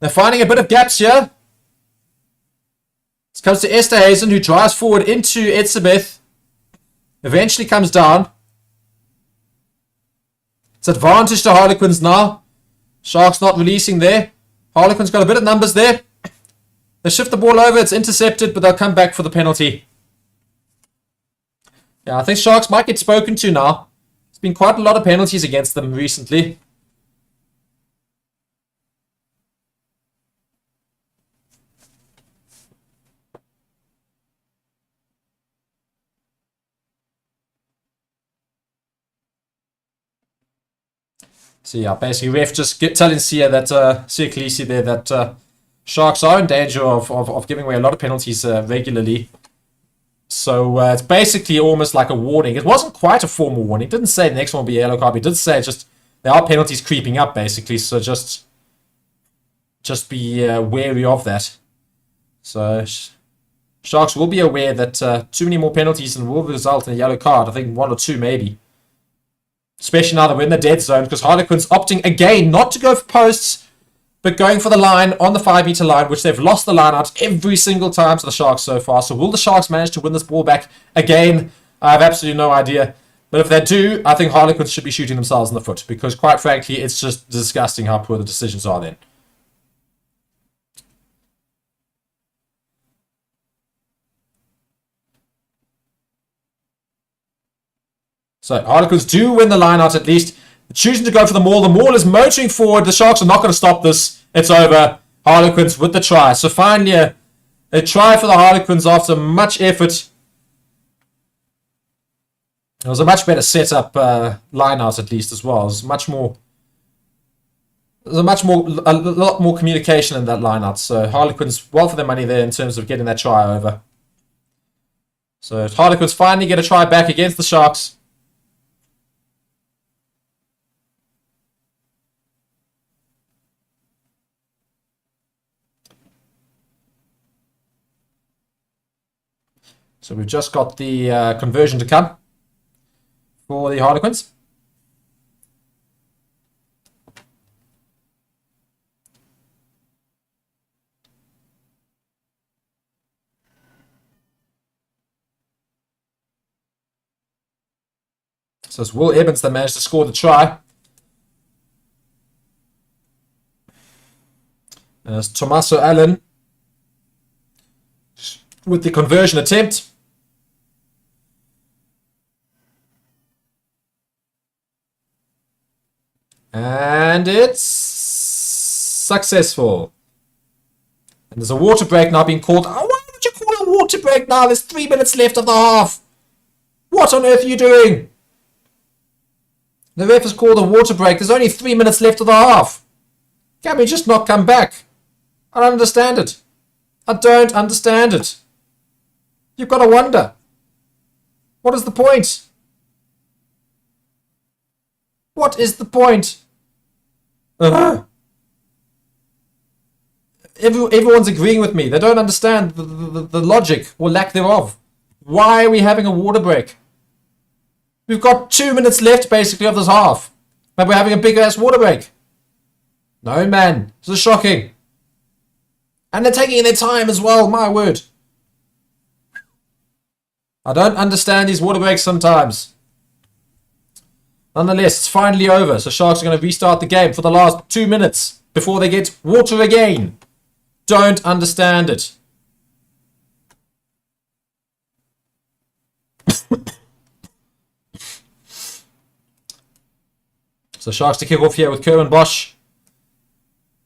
They're finding a bit of gaps here. This comes to Esterhazen, who drives forward into Etzebeth. Eventually comes down. It's advantage to Harlequins now. Sharks not releasing there. Harlequins got a bit of numbers there. They shift the ball over. It's intercepted, but they'll come back for the penalty. Yeah, I think Sharks might get spoken to now. There's been quite a lot of penalties against them recently. So yeah, basically ref just telling Sia that Sia Khaleesi there that Sharks are in danger of giving away a lot of penalties regularly. So it's basically almost like a warning. It wasn't quite a formal warning. It didn't say the next one will be a yellow card. It did say just there are penalties creeping up, basically. So just be wary of that. So Sharks will be aware that too many more penalties and will result in a yellow card. I think 1 or 2 maybe. Especially now that we're in the dead zone, because Harlequins opting again not to go for posts, but going for the line on the 5-meter line, which they've lost the line out every single time to the Sharks so far. So will the Sharks manage to win this ball back again? I have absolutely no idea. But if they do, I think Harlequins should be shooting themselves in the foot, because quite frankly, it's just disgusting how poor the decisions are then. So Harlequins do win the line out at least. Choosing to go for the maul. The maul is motoring forward. The Sharks are not going to stop this. It's over. Harlequins with the try. So finally a try for the Harlequins after much effort. It was a much better setup line out at least as well. It was a lot more communication in that line out. So Harlequins well for their money there in terms of getting that try over. So Harlequins finally get a try back against the Sharks. So we've just got the conversion to come for the Harlequins. So it's Will Evans that managed to score the try. And it's Tommaso Allen with the conversion attempt. And it's successful. And there's a water break now being called. Oh, why would you call a water break now? There's 3 minutes left of the half. What on earth are you doing? The ref has called a water break. There's only 3 minutes left of the half. Can we just not come back? I don't understand it. I don't understand it. You've got to wonder. What is the point? What is the point? Everyone's agreeing with me. They don't understand the logic or lack thereof. Why are we having a water break? We've got 2 minutes left basically of this half. But we're having a big ass water break. No man. This is shocking. And they're taking their time as well, my word. I don't understand these water breaks sometimes. Nonetheless, it's finally over. So Sharks are going to restart the game for the last 2 minutes before they get water again. Don't understand it. So Sharks to kick off here with Kerwin Bosch.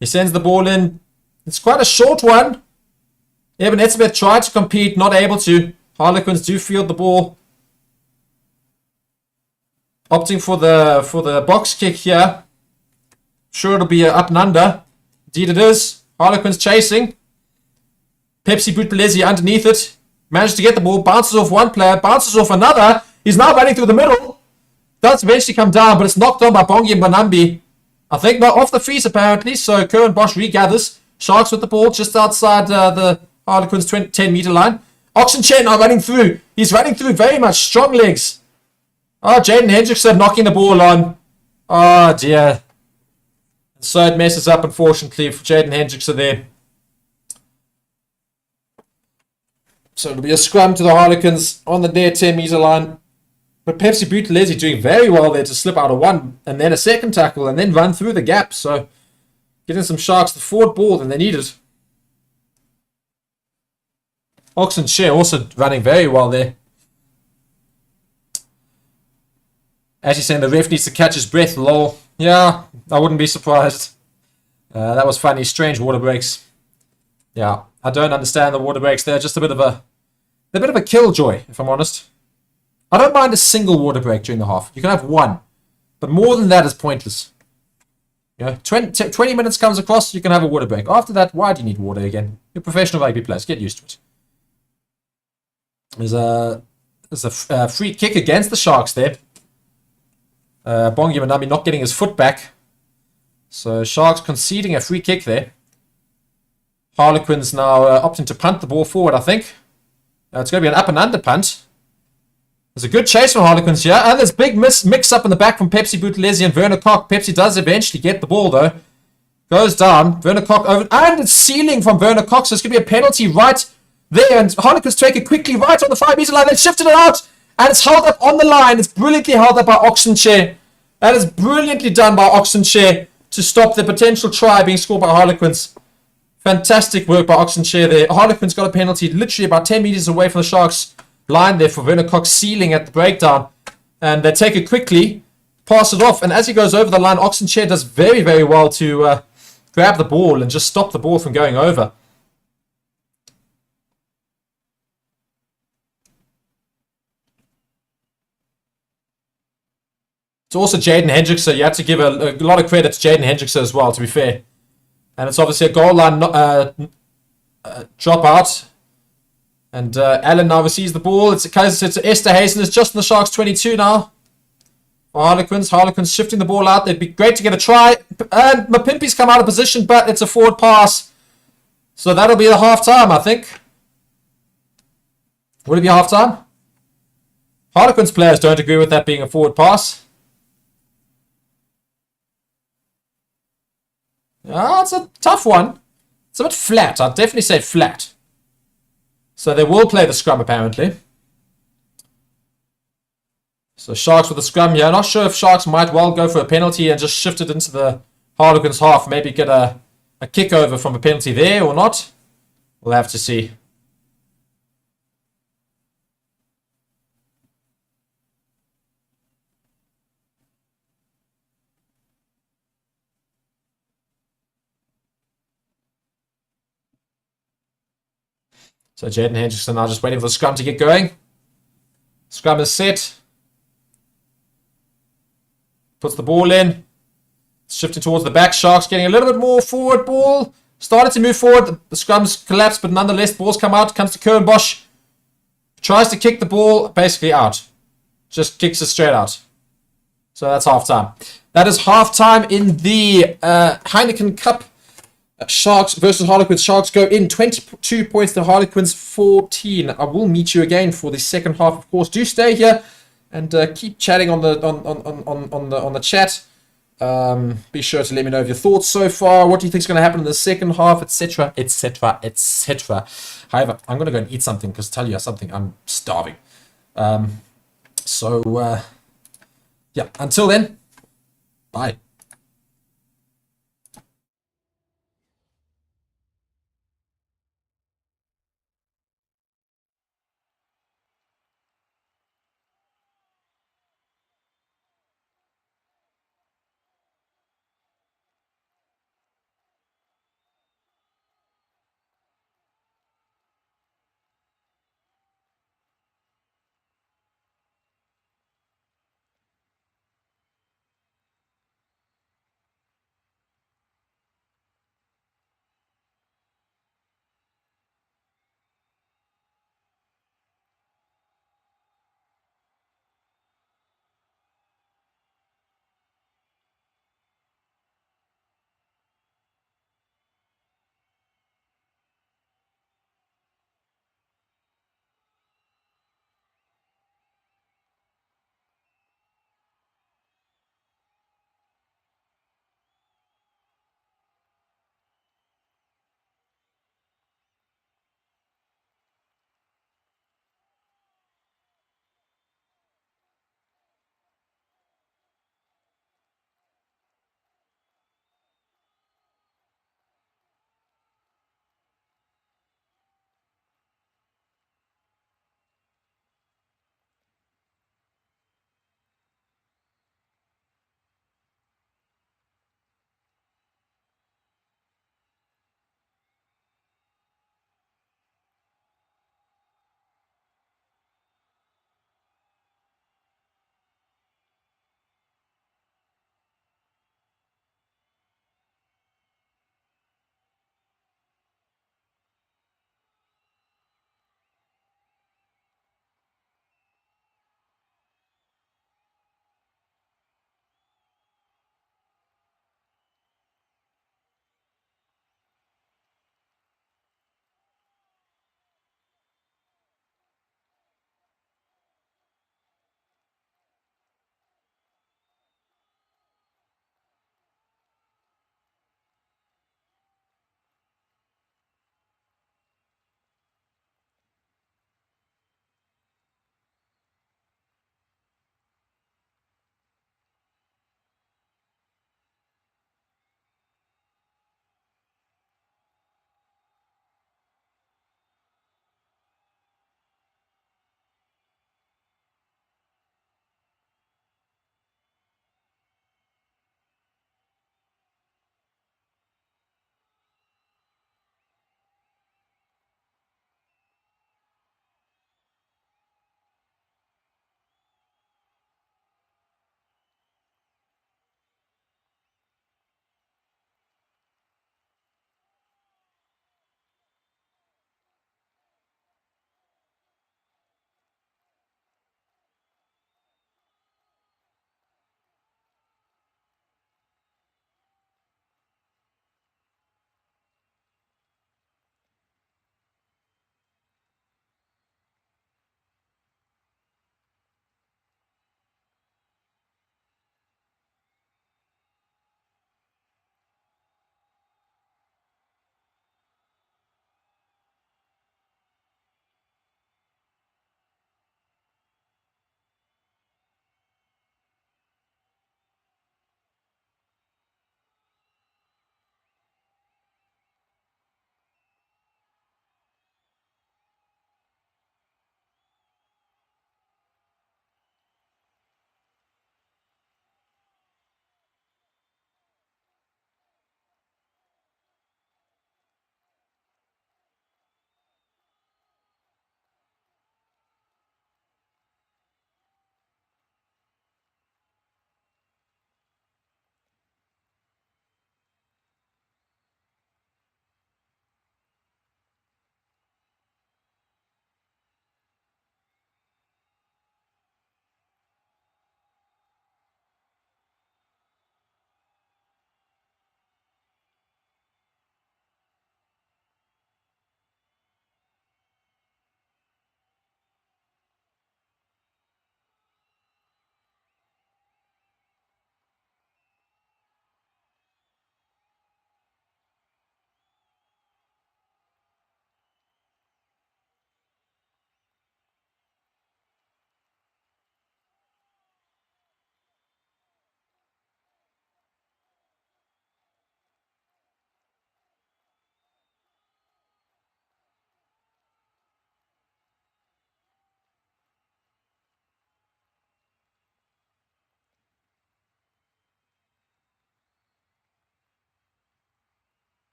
He sends the ball in. It's quite a short one. Evan Etzebeth tried to compete, not able to. Harlequins do field the ball. Opting for the box kick here. Sure, it'll be up and under. Indeed it is. Harlequins chasing. Pepsi Buthelezi underneath it. Managed to get the ball. Bounces off one player. Bounces off another. He's now running through the middle. Does eventually come down, but it's knocked on by Bongi Mbanambi. I think not off the freeze apparently. So Kerwin Bosch regathers. Sharks with the ball just outside the Harlequins 10-meter line. Oxen Chen now running through. He's running through very much. Strong legs. Oh, Jaden Hendrickson knocking the ball on. Oh, dear. So it messes up, unfortunately, for Jaden Hendrickson there. So it'll be a scrum to the Harlequins on the near 10-meter line. But Pepsi Buthelezi doing very well there to slip out of one, and then a second tackle, and then run through the gap. So getting some Sharks the forward ball than they needed. Oxen Chen also running very well there. As he's saying, the ref needs to catch his breath, lol. Yeah, I wouldn't be surprised. That was funny. Strange water breaks. Yeah, I don't understand the water breaks. They're just they're a bit of a killjoy, if I'm honest. I don't mind a single water break during the half. You can have one. But more than that is pointless. You know, 20 minutes comes across, you can have a water break. After that, why do you need water again? You're professional rugby players. Get used to it. There's a free kick against the Sharks there. Bongi Manami not getting his foot back. So Sharks conceding a free kick there. Harlequins now opting to punt the ball forward, I think. It's going to be an up and under punt. There's a good chase from Harlequins here. And there's big mix up in the back from Pepsi Buthelezi and Werner Koch. Pepsi does eventually get the ball though. Goes down. Werner Koch over. And it's sealing from Werner Koch. So it's going to be a penalty right there. And Harlequins take it quickly right on the 5-meter line. They shifted it out. And it's held up on the line. It's brilliantly held up by Oxenchair. That is brilliantly done by Oxenchair to stop the potential try being scored by Harlequins. Fantastic work by Oxenchair there. Harlequins got a penalty literally about 10 meters away from the Sharks line there for Werner Koch sealing at the breakdown. And they take it quickly, pass it off. And as he goes over the line, Oxenchair does very, very well to grab the ball and just stop the ball from going over. It's also Jaden Hendrickson. You have to give a lot of credit to Jaden Hendrickson as well, to be fair. And it's obviously a goal line drop out. And Allen now receives the ball. It's Esther Hazen is just in the Sharks 22 now. For Harlequins. Harlequins shifting the ball out. It'd be great to get a try. And Mapimpi's come out of position, but it's a forward pass. So that'll be the half time, I think. Would it be half time? Harlequins players don't agree with that being a forward pass. It's a tough one. It's a bit flat. I'd definitely say flat. So they will play the scrum, apparently. So Sharks with the scrum here. Not sure if Sharks might well go for a penalty and just shift it into the Harlequins half. Maybe get a kick over from a penalty there or not. We'll have to see. So Jaden Hendrickson now just waiting for the scrum to get going. Scrum is set. Puts the ball in. Shifting towards the back. Sharks getting a little bit more forward ball. Started to move forward. The scrum's collapsed, but nonetheless, balls come out. Comes to Kern Bosch. Tries to kick the ball. Basically out. Just kicks it straight out. So that's half time. That is half time in the Heineken Cup. Sharks versus Harlequins. Sharks go in 22 points to Harlequins 14. I will meet you again for the second half. Of course, do stay here and keep chatting on the chat. Be sure to let me know of your thoughts so far. What do you think is going to happen in the second half, etc., etc., etc. However, I'm going to go and eat something because tell you something, I'm starving. Yeah. Until then, bye.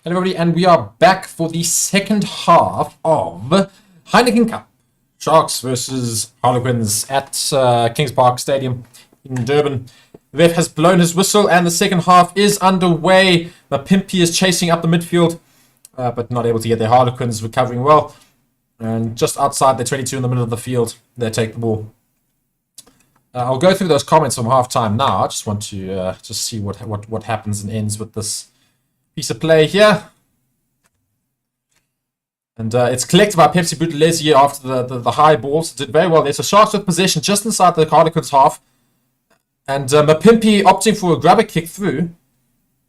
Hello everybody, and we are back for the second half of Heineken Cup. Sharks versus Harlequins at Kings Park Stadium in Durban. The ref has blown his whistle and the second half is underway. Mapimpi is chasing up the midfield, but not able to get there. Harlequins recovering well. And just outside the 22 in the middle of the field, they take the ball. I'll go through those comments from halftime now. I just want to just see what happens and ends with this piece of play here. And it's collected by Pepsi Buthelezi after the high balls. Did very well there. So Sharks with possession just inside the Harlequins half. And Mapimpi opting for a grubber kick through,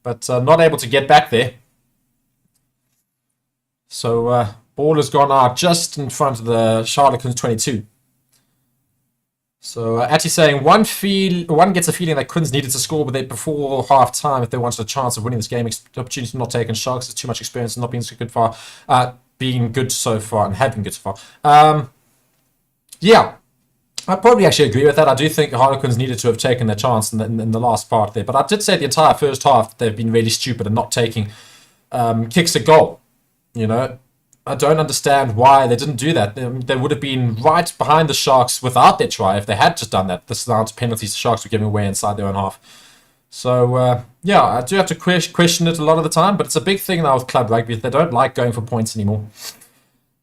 but not able to get back there. So ball has gone out just in front of the Harlequins 22. So Ati saying one gets a feeling that Quins needed to score before half time if they wanted a chance of winning this game. The opportunity not taken. Sharks has too much experience and not being so good far, being good so far and have been good so far. Yeah, I probably actually agree with that. I do think Harlequins needed to have taken their chance in the last part there. But I did say the entire first half they've been really stupid and not taking kicks at goal. You know, I don't understand why they didn't do that. They would have been right behind the Sharks without their try if they had just done that. This amount of penalties the Sharks were giving away inside their own half. So, yeah, I do have to question it a lot of the time, but it's a big thing now with club rugby. They don't like going for points anymore.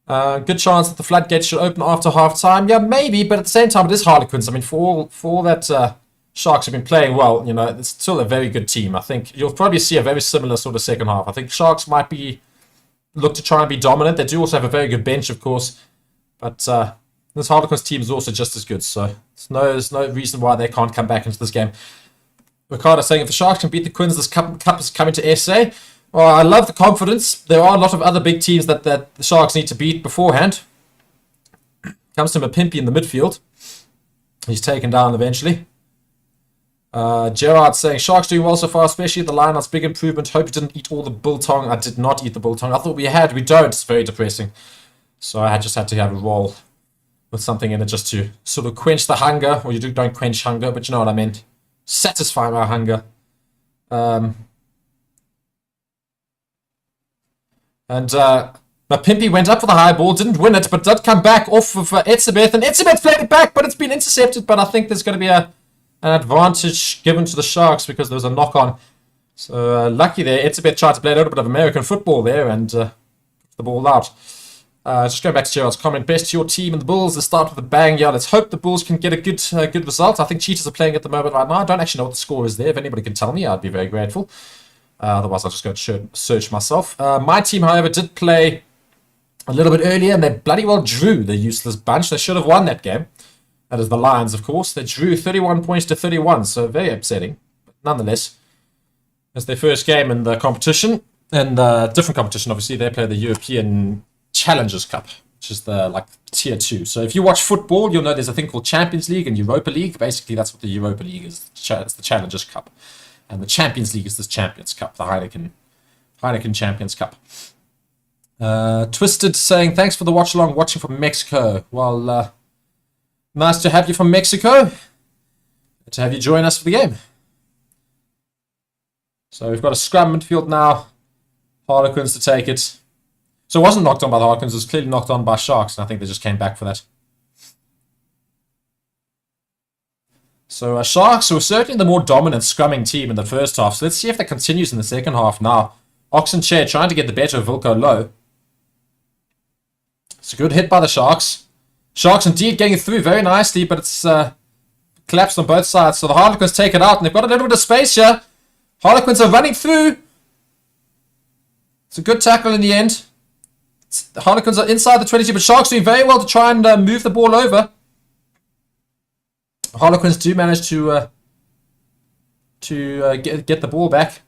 Good chance that the floodgates should open after half-time. Yeah, maybe, but at the same time, it is Harlequins. I mean, for all that Sharks have been playing well, you know, it's still a very good team. I think you'll probably see a very similar sort of second half. I think Sharks might look to try and be dominant. They do also have a very good bench, of course, but this Harlequins team is also just as good, so there's no reason why they can't come back into this game. Ricardo saying if the Sharks can beat the Quins, this cup is coming to SA. Well, I love the confidence. There are a lot of other big teams that the Sharks need to beat beforehand. Comes to Mapimpi in the midfield. He's taken down eventually. Gerard saying, Sharks doing well so far, especially the lineouts, big improvement. Hope you didn't eat all the biltong. I did not eat the biltong. I thought we had. We don't. It's very depressing. So I just had to have a roll with something in it just to sort of quench the hunger. Or don't quench hunger, but you know what I meant. Satisfy my hunger. And Mapimpi went up for the high ball, didn't win it, but did come back off of Etzebeth. And Etzebeth played it back, but it's been intercepted. But I think there's going to be an advantage given to the Sharks because there was a knock-on. So lucky there. Etzebeth tried to play a little bit of American football there and the ball out. Just going back to Gerald's comment. Best to your team and the Bulls. They start with a bang. Yeah, let's hope the Bulls can get a good result. I think Cheetahs are playing at the moment right now. I don't actually know what the score is there. If anybody can tell me, I'd be very grateful. Otherwise, I'll just go to search myself. My team, however, did play a little bit earlier and they bloody well drew, the useless bunch. They should have won that game. That is the Lions, of course. They drew 31 points to 31, so very upsetting. But nonetheless, it's their first game in the competition. And different competition, obviously. They play the European Challengers Cup, which is the tier 2. So if you watch football, you'll know there's a thing called Champions League and Europa League. Basically, that's what the Europa League is. It's the Challengers Cup. And the Champions League is the Champions Cup, the Heineken Champions Cup. Twisted saying, thanks for the watch-along, watching from Mexico. Well, nice to have you from Mexico. To have you join us for the game. So we've got a scrum midfield now. Harlequins to take it. So it wasn't knocked on by the Harlequins. It was clearly knocked on by Sharks. And I think they just came back for that. So Sharks were certainly the more dominant scrumming team in the first half. So let's see if that continues in the second half now. Oxenchair trying to get the better of Wilco Low. It's a good hit by the Sharks. Sharks indeed getting through very nicely, but it's collapsed on both sides. So the Harlequins take it out, and they've got a little bit of space here. Harlequins are running through. It's a good tackle in the end. The Harlequins are inside the 22, but Sharks doing very well to try and move the ball over. Harlequins do manage to get the ball back.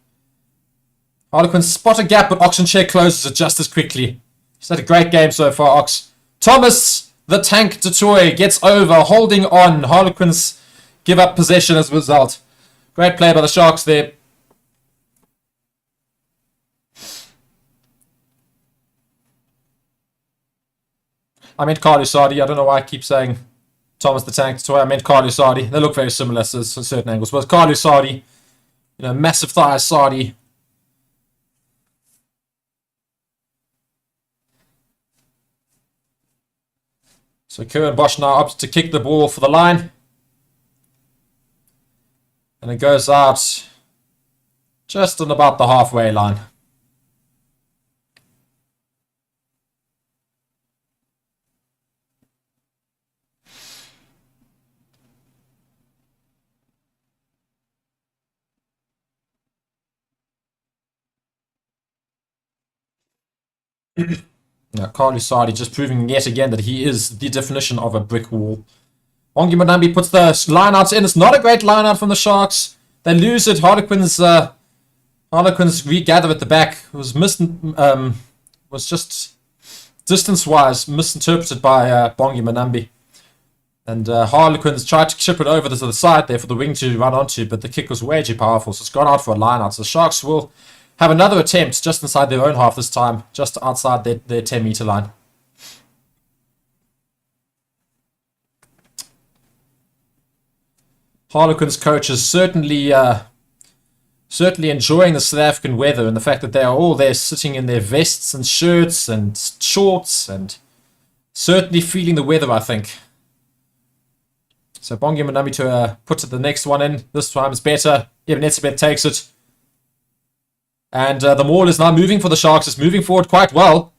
Harlequins spot a gap, but Oxenchair closes it just as quickly. He's had a great game so far, Ox. Thomas, the tank Detoy, gets over, holding on. Harlequins give up possession as a result. Great play by the Sharks there. I meant Carly Sardi. I don't know why I keep saying Thomas the Tank Detoy. I meant Carly Sardi. They look very similar to certain angles. But Carly Sardi, massive thighs Sardi. So Kieran Bosch now opts to kick the ball for the line. And it goes out just on about the halfway line. Now, Carly Sardi just proving yet again that he is the definition of a brick wall. Ongi Madambi puts the line out in. It's not a great line out from the Sharks. They lose it. Harlequins regather at the back. It was was just distance-wise misinterpreted by Bongi Manambi. And Harlequins tried to chip it over to the side there for the wing to run onto, but the kick was way too powerful, so it's gone out for a line out. So the Sharks will have another attempt just inside their own half this time, just outside their 10-meter line. Harlequins coach is certainly enjoying the South African weather and the fact that they are all there sitting in their vests and shirts and shorts and certainly feeling the weather, I think. So Bongi Manambi to put the next one in. This time it's better. Eben Etzebeth takes it. And the maul is now moving for the Sharks. It's moving forward quite well.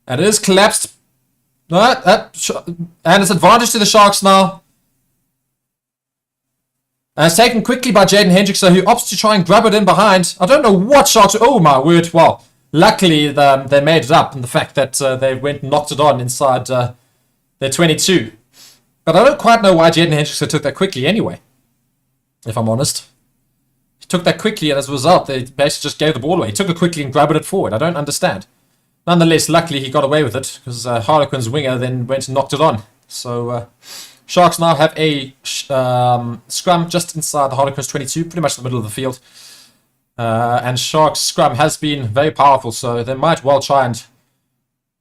And it is collapsed. And it's advantage to the Sharks now. And it's taken quickly by Jaden Hendrickson, who opts to try and grab it in behind. I don't know what Sharks... Oh, my word. Well, luckily they made it up in the fact that they went and knocked it on inside their 22. But I don't quite know why Jaden Hendrickson took that quickly anyway, if I'm honest. He took that quickly, and as a result, they basically just gave the ball away. He took it quickly and grabbed it forward. I don't understand. Nonetheless, luckily he got away with it, because Harlequins winger then went and knocked it on. So, Sharks now have a scrum just inside the Harlequins 22, pretty much in the middle of the field. And Sharks' scrum has been very powerful, so they might well try and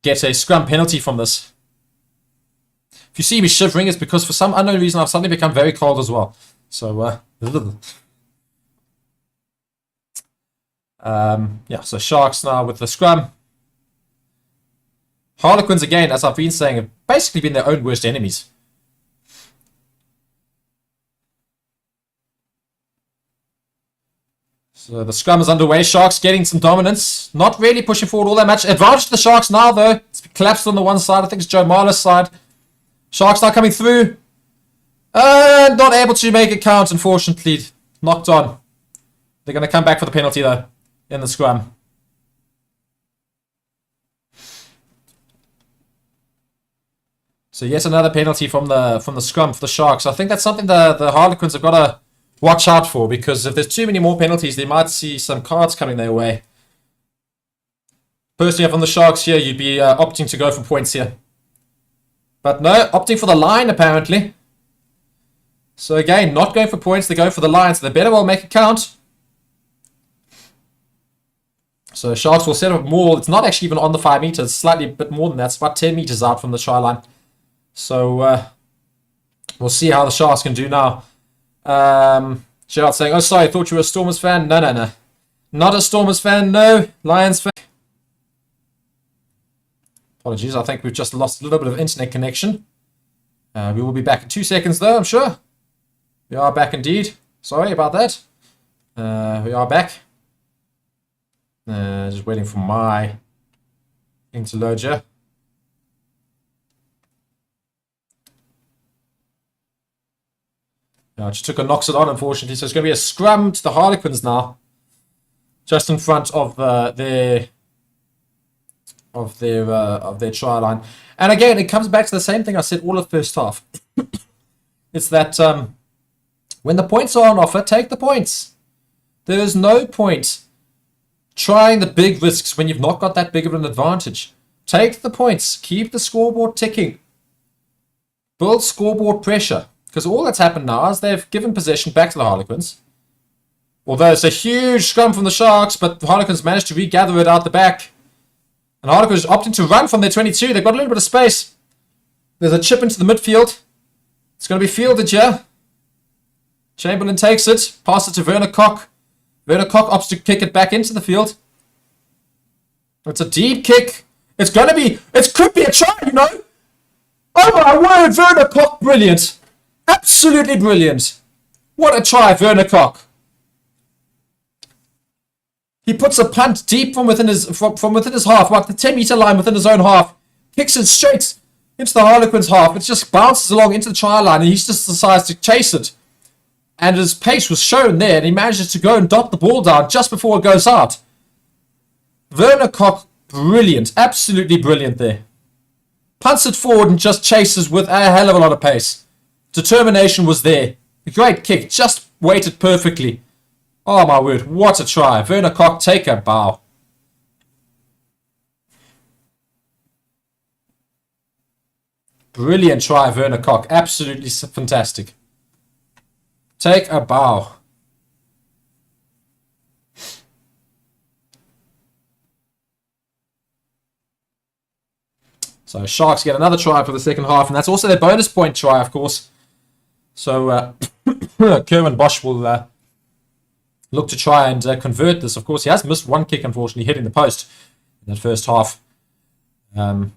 get a scrum penalty from this. If you see me shivering, it's because for some unknown reason I've suddenly become very cold as well. So, yeah, so Sharks now with the scrum. Harlequins, again, as I've been saying, have basically been their own worst enemies. So the scrum is underway. Sharks getting some dominance. Not really pushing forward all that much. Advantage to the Sharks now, though. It's collapsed on the one side. I think it's Joe Marler's side. Sharks now coming through. Not able to make it count, unfortunately. Knocked on. They're going to come back for the penalty, though, in the scrum. So yet another penalty from the scrum for the Sharks. I think that's something the Harlequins have got to watch out for, because if there's too many more penalties, they might see some cards coming their way. Personally, from the Sharks here, you'd be opting to go for points here. But no, opting for the line, apparently. So again, not going for points, they're going for the line, so they better well make it count. So Sharks will set up more. It's not actually even on the 5 meters, slightly a bit more than that. It's about 10 meters out from the try line. So we'll see how the Sharks can do now. Gerald saying, oh, sorry, I thought you were a Stormers fan. No. Not a Stormers fan, no. Lions fan. Apologies, I think we've just lost a little bit of internet connection. We will be back in 2 seconds, though, I'm sure. We are back indeed. Sorry about that. We are back. Just waiting for my thing to load here. Just took a knocks it on, unfortunately. So it's going to be a scrum to the Harlequins now, just in front of their try line. And again, it comes back to the same thing I said all of the first half. It's that when the points are on offer, take the points. There is no point trying the big risks when you've not got that big of an advantage. Take the points. Keep the scoreboard ticking. Build scoreboard pressure. Because all that's happened now is they've given possession back to the Harlequins. Although it's a huge scrum from the Sharks, but the Harlequins managed to regather it out the back. And Harlequins opting to run from their 22. They've got a little bit of space. There's a chip into the midfield. It's going to be fielded here. Chamberlain takes it. Passes it to Werner Koch. Werner Koch opts to kick it back into the field. It's a deep kick. It could be a try, you know. Oh my word, Werner Koch, brilliant. Absolutely brilliant. What a try, Werner Koch. He puts a punt deep from within his half, like the 10-meter line within his own half. Kicks it straight into the Harlequins half. It just bounces along into the try line, and he just decides to chase it. And his pace was shown there, and he manages to go and dot the ball down just before it goes out. Werner Koch, brilliant. Absolutely brilliant there. Punts it forward and just chases with a hell of a lot of pace. Determination was there. A great kick, just weighted perfectly. Oh my word, what a try. Werner Koch, take a bow. Brilliant try, Werner Koch. Absolutely fantastic. Take a bow. So Sharks get another try for the second half, and that's also their bonus point try, of course. So Kerwin Bosch will look to try and convert this. Of course, he has missed one kick, unfortunately, hitting the post in that first half. And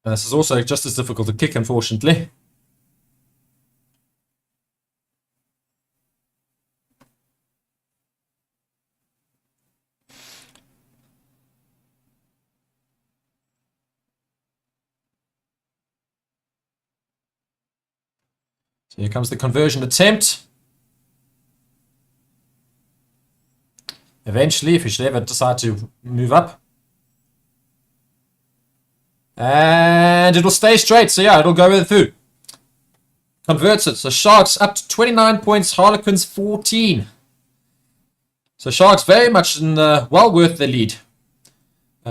this is also just as difficult to kick, unfortunately. So here comes the conversion attempt. Eventually, if he should ever decide to move up. And it'll stay straight, so yeah, it'll go through. Converts it. So Sharks up to 29 points, Harlequins 14. So Sharks very much in well worth their lead.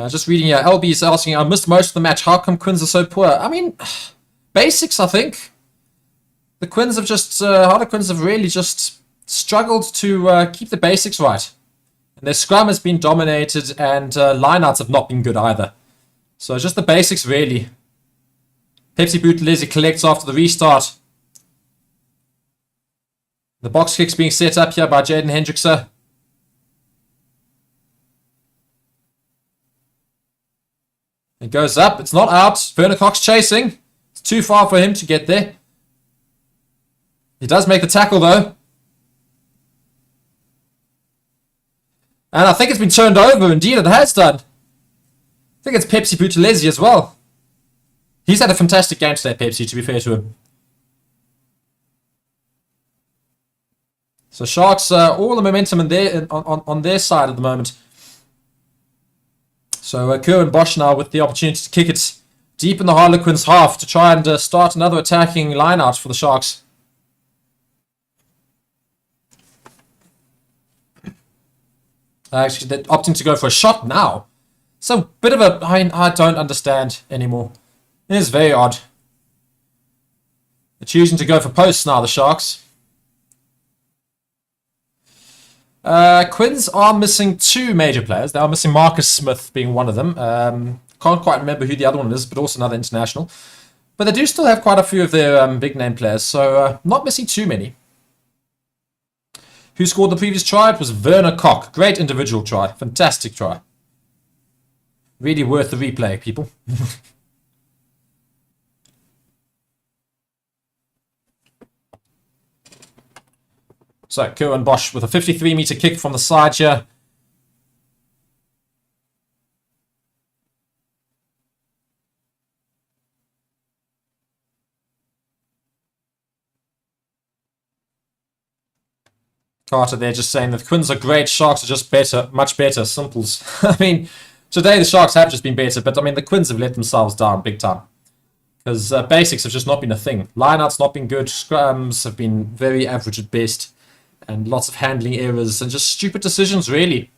Just reading here, LB is asking, I missed most of the match. How come Quins are so poor? I mean, basics, I think. The Quins have just, Harlequins have really just struggled to keep the basics right. And their scrum has been dominated, and lineouts have not been good either. So just the basics, really. Pepsi Buthelezi collects after the restart. The box kick's being set up here by Jaden Hendrickse. It goes up. It's not out. Werner Koch's chasing. It's too far for him to get there. He does make the tackle, though. And I think it's been turned over. Indeed, it has done. I think it's Pepsi Buthelezi as well. He's had a fantastic game today, Pepsi, to be fair to him. So Sharks, all the momentum on their side at the moment. So Kerwin Bosch now with the opportunity to kick it deep in the Harlequins half to try and start another attacking line out for the Sharks. Actually, they're opting to go for a shot now. So, a bit of a... I don't understand anymore. It is very odd. They're choosing to go for posts now, the Sharks. Quins are missing two major players. They are missing Marcus Smith being one of them. Can't quite remember who the other one is, but also another international. But they do still have quite a few of their big-name players, so not missing too many. Who scored the previous try? It was Werner Koch. Great individual try. Fantastic try. Really worth the replay, people. So, Kerwin Bosch with a 53-meter kick from the side here. Carter there just saying that Quins are great, Sharks are just better, much better, simples. I mean, today the Sharks have just been better, but I mean, the Quins have let themselves down big time. Because basics have just not been a thing. Lineouts not been good, scrums have been very average at best. And lots of handling errors and just stupid decisions, really.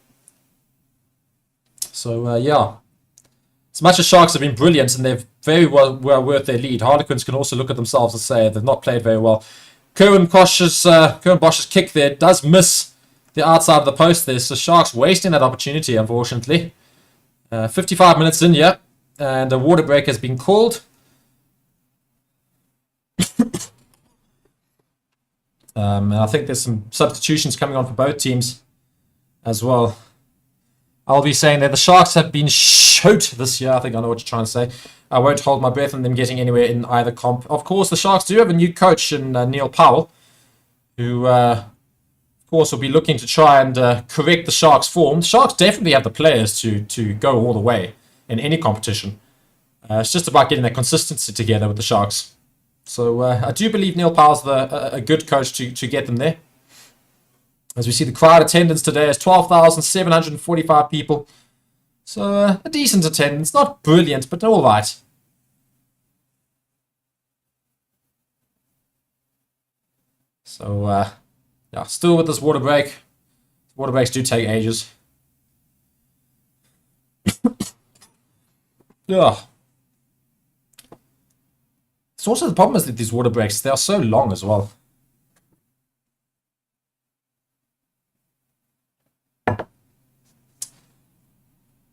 So, yeah. As much as Sharks have been brilliant and they've very well worth their lead, Harlequins can also look at themselves and say they've not played very well. Kerwin Bosch's kick there does miss the outside of the post there, so Sharks wasting that opportunity, unfortunately. 55 minutes in, yeah, and a water break has been called. And I think there's some substitutions coming on for both teams as well. I'll be saying that the Sharks have been shot this year. I think I know what you're trying to say. I won't hold my breath on them getting anywhere in either comp. Of course, the Sharks do have a new coach in Neil Powell, who, of course, will be looking to try and correct the Sharks' form. The Sharks definitely have the players to go all the way in any competition. It's just about getting that consistency together with the Sharks. So I do believe Neil Powell's a good coach to get them there. As we see, the crowd attendance today is 12,745 people. So a decent attendance. Not brilliant, but all right. So, yeah, still with this water break. Water breaks do take ages. Yeah. It's also the problem is that these water breaks, they are so long as well.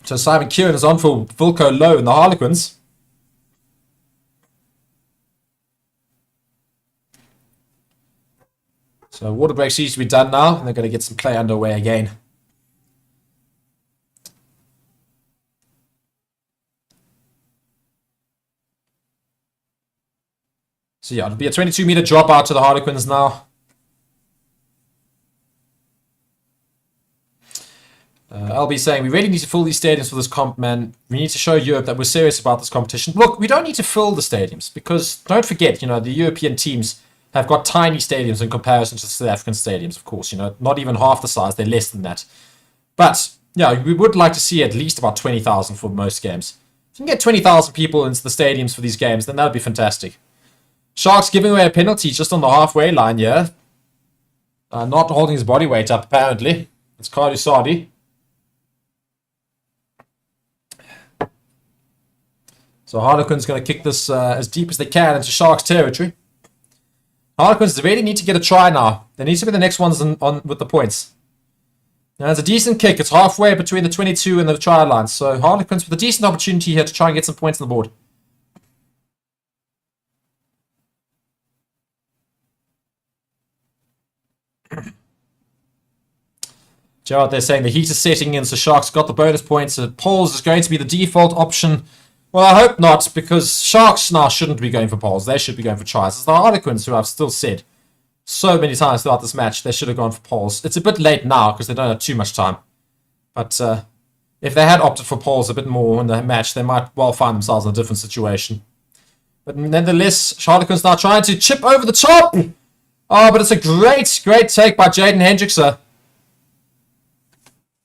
So Simon Kieran is on for Vilko Low in the Harlequins. So water break seems to be done now, and they're going to get some play underway again. So yeah, it'll be a 22-meter drop out to the Harlequins now. I'll be saying we really need to fill these stadiums for this comp, man. We need to show Europe that we're serious about this competition. Look, we don't need to fill the stadiums because don't forget, the European teams have got tiny stadiums in comparison to the South African stadiums, of course. Not even half the size. They're less than that. But yeah, we would like to see at least about 20,000 for most games. If you can get 20,000 people into the stadiums for these games, then that would be fantastic. Sharks giving away a penalty just on the halfway line here. Not holding his body weight up, apparently. It's Cardi Sardi. So Harlequins going to kick this as deep as they can into Sharks territory. Harlequins really need to get a try now. They need to be the next ones on with the points. Now it's a decent kick. It's halfway between the 22 and the try line. So Harlequins with a decent opportunity here to try and get some points on the board. Gerard, they're saying the heat is setting in, so Sharks got the bonus points. So Poles is going to be the default option. Well, I hope not, because Sharks now shouldn't be going for poles. They should be going for tries. It's the Harlequins who I've still said so many times throughout this match they should have gone for poles. It's a bit late now because they don't have too much time. But if they had opted for poles a bit more in the match, they might well find themselves in a different situation. But nonetheless, Harlequins now trying to chip over the top. Oh, but it's a great, great take by Jaden Hendrickse.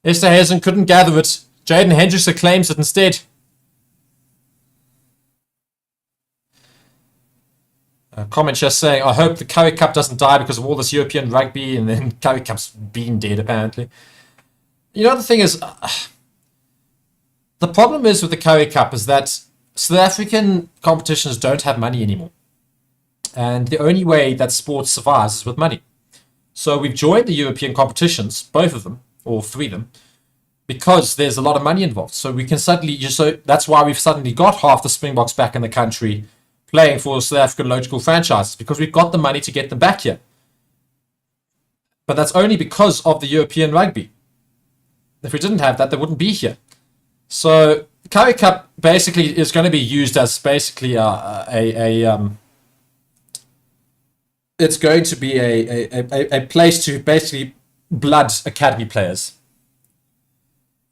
Esterhuizen couldn't gather it. Jaden Hendrickse claims it instead. Comment just saying, I hope the Currie Cup doesn't die because of all this European rugby, and then Currie Cup's been dead, apparently. The thing is, the problem is with the Currie Cup is that South African competitions don't have money anymore. And the only way that sport survives is with money. So we've joined the European competitions, both of them, or three of them, because there's a lot of money involved. So we can suddenly, that's why we've suddenly got half the Springboks back in the country playing for South African local franchises, because we've got the money to get them back here. But that's only because of the European rugby. If we didn't have that, they wouldn't be here. So the Currie Cup basically is going to be used as basically it's going to be a place to basically blood academy players.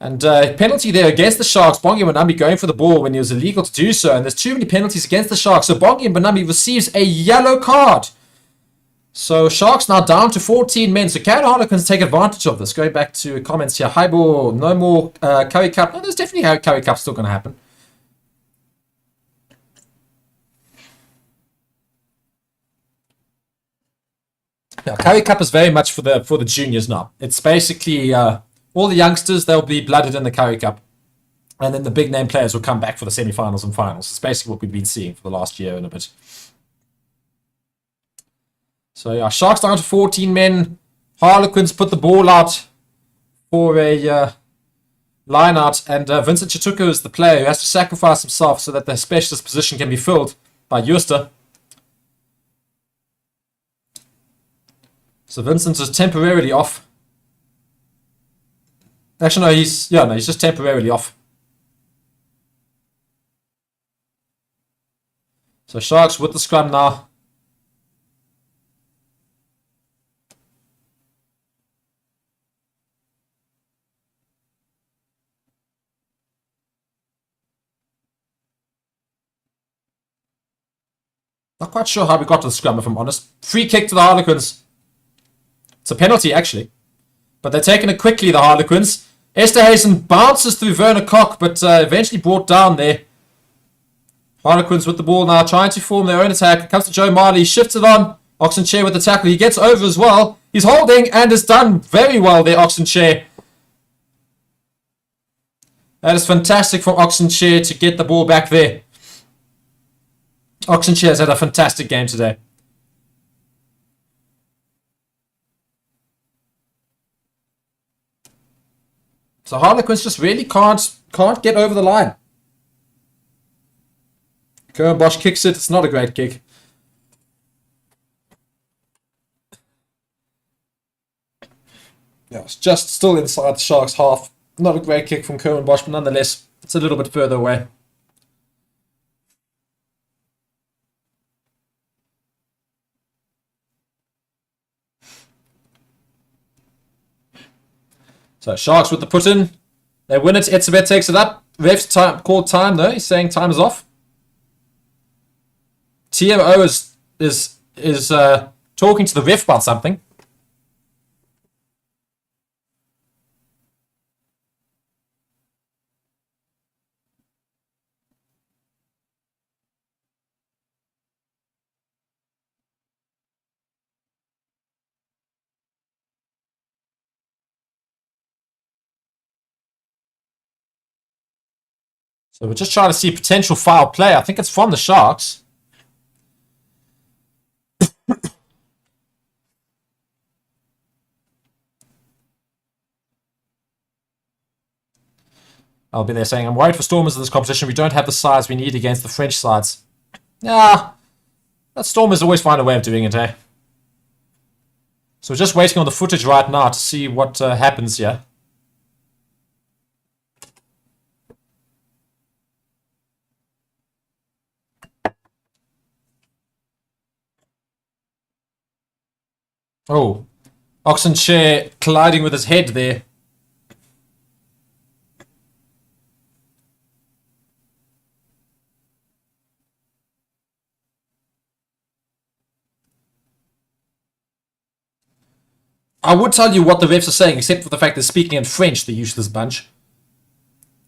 And penalty there against the Sharks. Bongi Mbonambi going for the ball when it was illegal to do so. And there's too many penalties against the Sharks. So Bongi Mbonambi receives a yellow card. So Sharks now down to 14 men. So can Harlequins take advantage of this? Going back to comments here. Highball, no more Currie Cup. No, there's definitely a Currie Cup still going to happen. Now, Currie Cup is very much for the juniors now. It's basically all the youngsters, they'll be blooded in the Currie Cup. And then the big name players will come back for the semi-finals and finals. It's basically what we've been seeing for the last year and a bit. So yeah, Sharks down to 14 men. Harlequins put the ball out for a line out. And Vincent Chituka is the player who has to sacrifice himself so that the specialist position can be filled by Jooste. So Vincent is temporarily off. Actually, no, he's just temporarily off. So Sharks with the scrum now. Not quite sure how we got to the scrum, if I'm honest. Free kick to the Harlequins. It's a penalty, actually. But they're taking it quickly, the Harlequins. Esterhazen bounces through Werner Koch, but eventually brought down there. Harlequins with the ball now, trying to form their own attack. It comes to Joe Marley, shifts it on. Oxenchair with the tackle. He gets over as well. He's holding and has done very well there, Oxenchair. That is fantastic for Oxenchair to get the ball back there. Oxenchair has had a fantastic game today. So Harlequins just really can't get over the line. Bosch kicks it. It's not a great kick. Yeah, it's just still inside the Sharks' half. Not a great kick from Bosch, but nonetheless, it's a little bit further away. So Sharks with the put in. They win it. Etzebeth takes it up. Ref's called time though. He's saying time is off. TMO is talking to the ref about something. So we're just trying to see potential foul play. I think it's from the Sharks. I'll be there saying, I'm worried for Stormers in this competition. We don't have the size we need against the French sides. Yeah, that Stormers always find a way of doing it, eh? So we're just waiting on the footage right now to see what happens here. Oh, Oxenchair colliding with his head there. I would tell you what the refs are saying, except for the fact they're speaking in French, the useless bunch.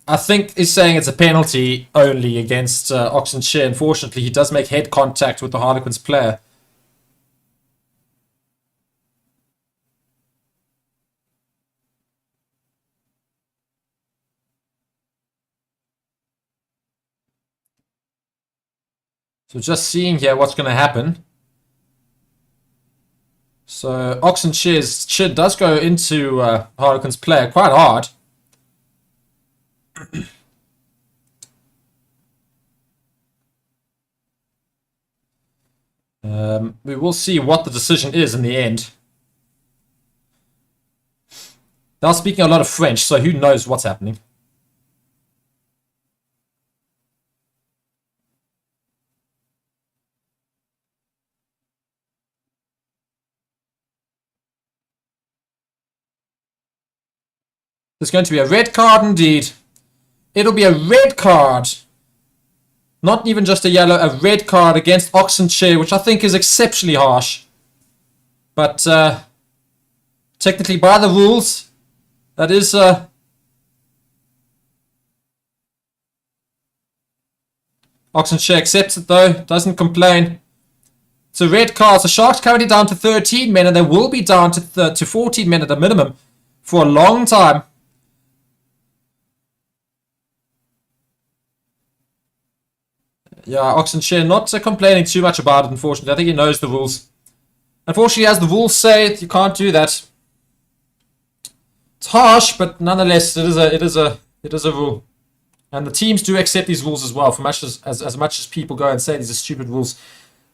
I think he's saying it's a penalty only against Oxenchair. Unfortunately, he does make head contact with the Harlequins player. So just seeing here what's going to happen. So Oxenchair's chin does go into Harlequins player quite hard. We will see what the decision is in the end. They're speaking a lot of French, so who knows what's happening. There's going to be a red card indeed. It'll be a red card. Not even just a yellow, a red card against Oxenchair, which I think is exceptionally harsh. But technically by the rules, that is... Oxenchair accepts it though, doesn't complain. It's a red card. So Sharks currently down to 13 men, and they will be down to 14 men at a minimum for a long time. Yeah, Oxenchair not complaining too much about it, unfortunately. I think he knows the rules. Unfortunately, as the rules say, you can't do that. It's harsh, but nonetheless, it is a rule. And the teams do accept these rules as well, for much as much as people go and say these are stupid rules.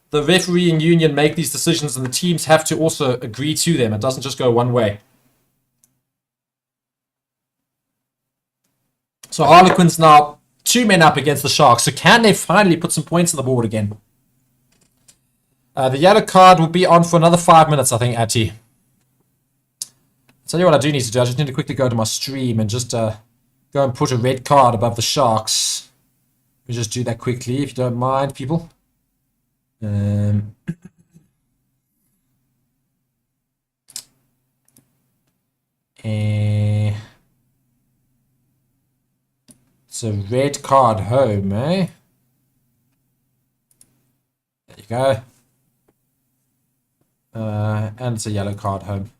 The refereeing union make these decisions, and the teams have to also agree to them. It doesn't just go one way. So Harlequins now 2 men up against the Sharks. So can they finally put some points on the board again? The yellow card will be on for another 5 minutes, I think, Atty. Tell you what I do need to do. I just need to quickly go to my stream and just go and put a red card above the Sharks. Let me just do that quickly, if you don't mind, people. It's a red card home, eh? There you go. And it's a yellow card home.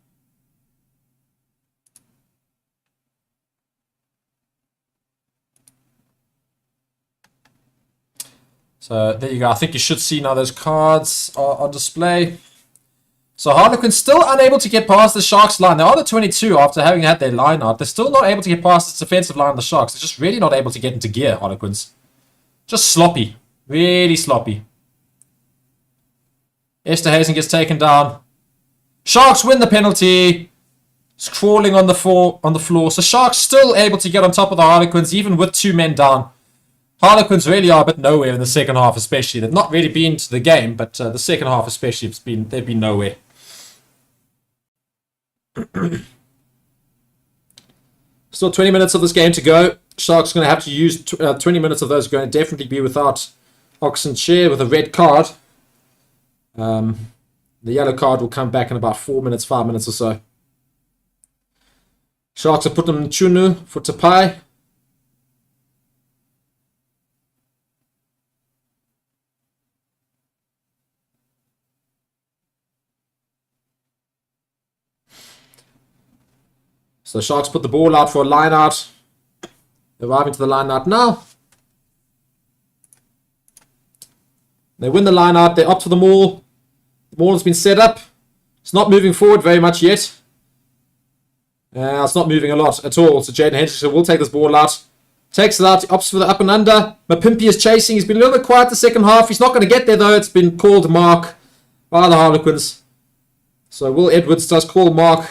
So there you go. I think you should see now those cards are on display. So Harlequins still unable to get past the Sharks line. They are the 22 after having had their line out. They're still not able to get past this defensive line of the Sharks. They're just really not able to get into gear, Harlequins. Just sloppy. Really sloppy. Esterhazen gets taken down. Sharks win the penalty. It's crawling on the floor. So Sharks still able to get on top of the Harlequins even with 2 men down. Harlequins really are a bit nowhere in the second half, especially. They've not really been to the game, but the second half especially, they've been nowhere. Still 20 minutes of this game to go. Sharks are going to have to use 20 minutes of those. Are going to definitely be without Oxenshire with a red card. The yellow card will come back in about 4 minutes, 5 minutes or so. Sharks have put them in Chunu for Tapai. So the Sharks put the ball out for a line out. They're arriving to the line out now. They win the line out. They're up to the maul. The maul has been set up. It's not moving forward very much yet. It's not moving a lot at all. So Jaden Henderson will take this ball out. Takes it out. He opts for the up and under. Mapimpi is chasing. He's been a little bit quiet the second half. He's not going to get there though. It's been called mark by the Harlequins. So Will Edwards does call mark.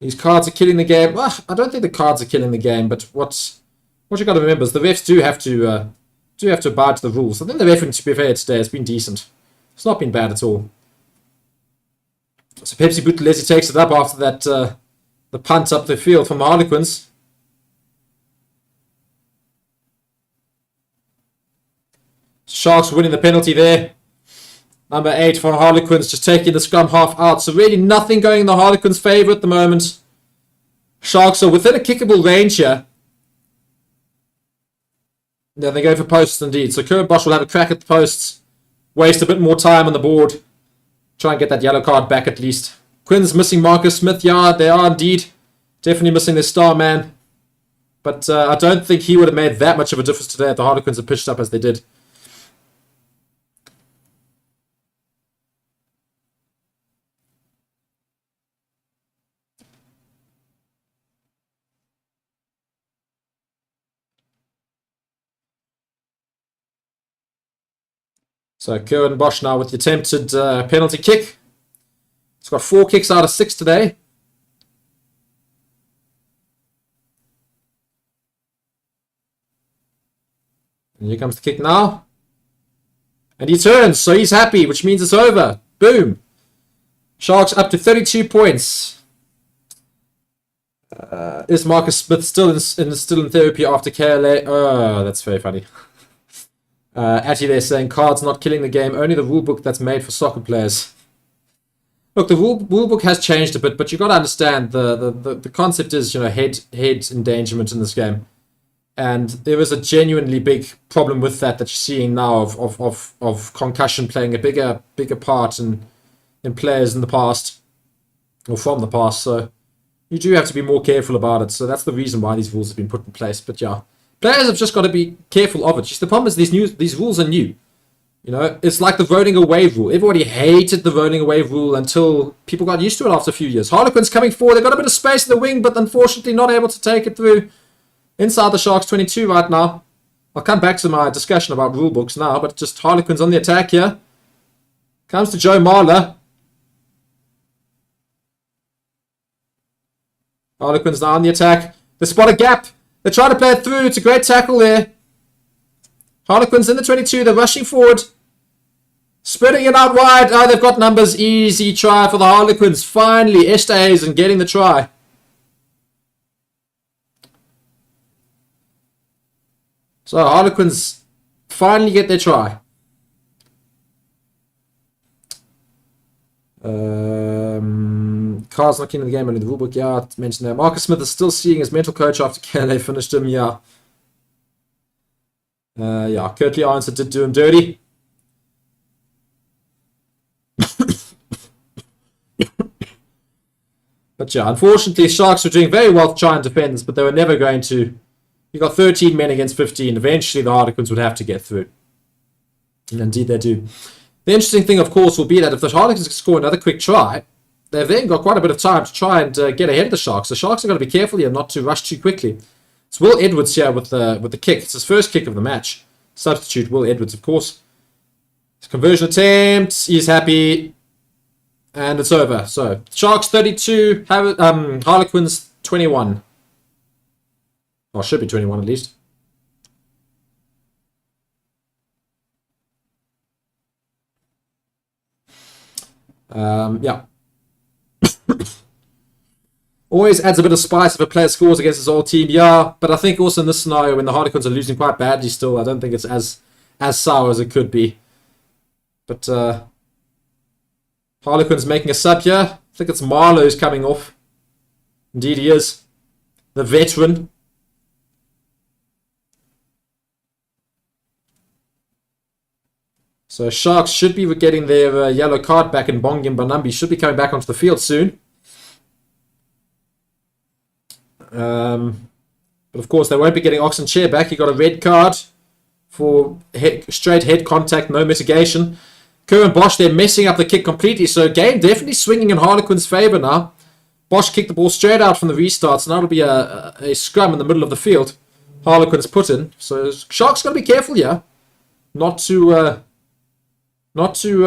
These cards are killing the game. Well, I don't think the cards are killing the game, but what you got to remember is the refs do have to abide to the rules. I think the referee, to be fair, today has been decent. It's not been bad at all. So Pepsi Buthelezi takes it up after that the punt up the field from Harlequins. Sharks winning the penalty there. Number 8 for Harlequins, just taking the scrum half out. So really nothing going in the Harlequins' favour at the moment. Sharks are within a kickable range here. Yeah, they go for posts indeed. So Kurt Bosch will have a crack at the posts. Waste a bit more time on the board. Try and get that yellow card back at least. Quinn's missing Marcus Smith. Yeah, they are indeed. Definitely missing their star man. But I don't think he would have made that much of a difference today if the Harlequins had pitched up as they did. So Kieran Bosch now with the attempted penalty kick. He's got 4 kicks out of 6 today. And here comes the kick now. And he turns, so he's happy, which means it's over. Boom. Sharks up to 32 points. Is Marcus Smith still in therapy after KLA? Oh, that's very funny. Actually, they're saying cards not killing the game, only the rulebook that's made for soccer players. Look, the rulebook has changed a bit, but you've got to understand the concept is, you know, head endangerment in this game. And there is a genuinely big problem with that you're seeing now of concussion playing a bigger part in players in the past, or from the past. So you do have to be more careful about it. So that's the reason why these rules have been put in place. But yeah, players have just got to be careful of it. Just the problem is these rules are new. You know, it's like the rolling away rule. Everybody hated the rolling away rule until people got used to it after a few years. Harlequins coming forward. They've got a bit of space in the wing, but unfortunately not able to take it through inside the Sharks 22 right now. I'll come back to my discussion about rule books now, but just Harlequins on the attack here. Comes to Joe Marler. Harlequins now on the attack. They spot a gap. They're trying to play it through. It's a great tackle there. Harlequins in the 22. They're rushing forward. Spreading it out wide. Oh, they've got numbers. Easy try for the Harlequins. Finally, Esterhuizen getting the try. So Harlequins finally get their try. Carl's not keen in the game, and in the rulebook, yeah, I mentioned that. Marcus Smith is still seeing his mental coach after KLA finished him, yeah. Yeah, Curtly Irons did do him dirty. But yeah, unfortunately, Sharks were doing very well to try and defend, but they were never going to. You got 13 men against 15. Eventually, the Harlequins would have to get through. And indeed, they do. The interesting thing, of course, will be that if the Harlequins score another quick try, they've then got quite a bit of time to try and get ahead of the Sharks. The Sharks are going to be careful here not to rush too quickly. It's Will Edwards here with the kick. It's his first kick of the match. Substitute Will Edwards, of course. His conversion attempt. He's happy. And it's over. So, Sharks 32, Harlequins 21. Or should be 21 at least. Yeah. Always adds a bit of spice if a player scores against his old team. Yeah, but I think also in this scenario, when the Harlequins are losing quite badly still, I don't think it's as sour as it could be. But Harlequins making a sub here. I think it's Marlowe who's coming off. Indeed he is. The veteran. So Sharks should be getting their yellow card back, and Bongi and Banambi should be coming back onto the field soon. But of course they won't be getting Oxen Chair back. He got a red card for straight head contact, no mitigation. Kerwin Bosch, they're messing up the kick completely. So game definitely swinging in Harlequins' favour now. Bosch kicked the ball straight out from the restart. So now it'll be a scrum in the middle of the field. Harlequins put in. So Sharks got to be careful here. Not to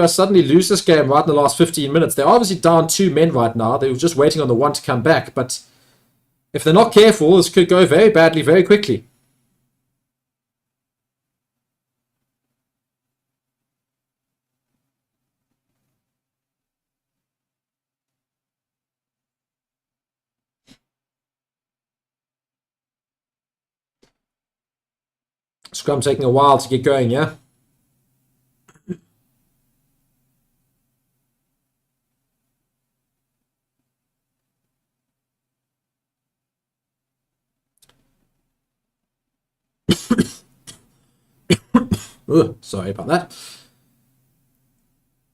suddenly lose this game right in the last 15 minutes. They're obviously down 2 men right now. They were just waiting on the one to come back. But if they're not careful, this could go very badly very quickly. Scrum taking a while to get going, yeah? Sorry about that.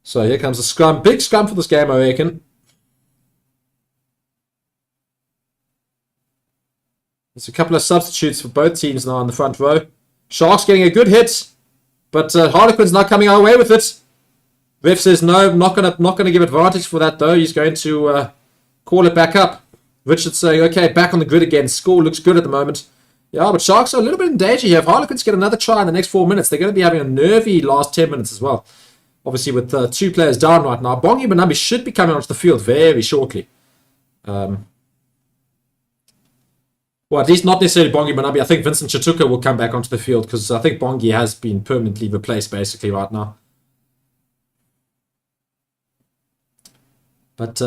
So here comes the scrum. Big scrum for this game, I reckon. There's a couple of substitutes for both teams now in the front row. Sharks getting a good hit, but Harlequins not coming our way with it. Ref says no, not gonna give advantage for that though. He's going to call it back up. Richard's saying, okay, back on the grid again. Score looks good at the moment. Yeah, but Sharks are a little bit in danger here. If Harlequins get another try in the next 4 minutes, they're going to be having a nervy last 10 minutes as well. Obviously, with 2 players down right now. Bongi Banambi should be coming onto the field very shortly. Well, at least not necessarily Bongi Banambi. I think Vincent Chatuka will come back onto the field because I think Bongi has been permanently replaced basically right now. But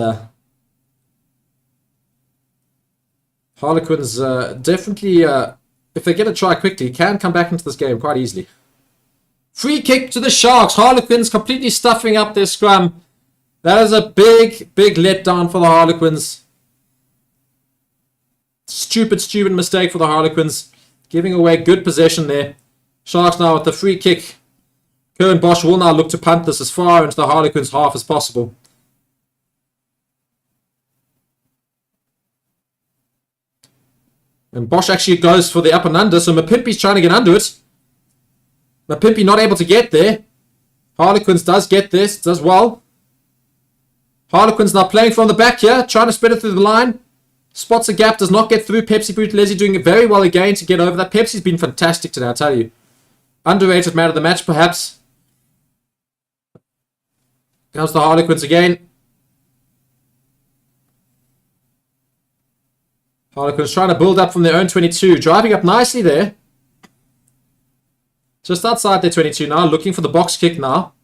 Harlequins definitely, if they get a try quickly, can come back into this game quite easily. Free kick to the Sharks. Harlequins completely stuffing up their scrum. That is a big letdown for the Harlequins. Stupid mistake for the Harlequins. Giving away good possession there. Sharks now with the free kick. Kerwin Bosch will now look to punt this as far into the Harlequins half as possible. And Bosch actually goes for the up and under, so Mapimpi's trying to get under it. Mapimpi not able to get there. Harlequins does get this, does well. Harlequins now playing from the back here, trying to spread it through the line. Spots a gap, does not get through. Pepsi Brutalesi doing it very well again to get over that. Pepsi's been fantastic today, I tell you. Underrated man of the match, perhaps. Comes the Harlequins again. Harlequins trying to build up from their own 22. Driving up nicely there. Just outside their 22 now. Looking for the box kick now.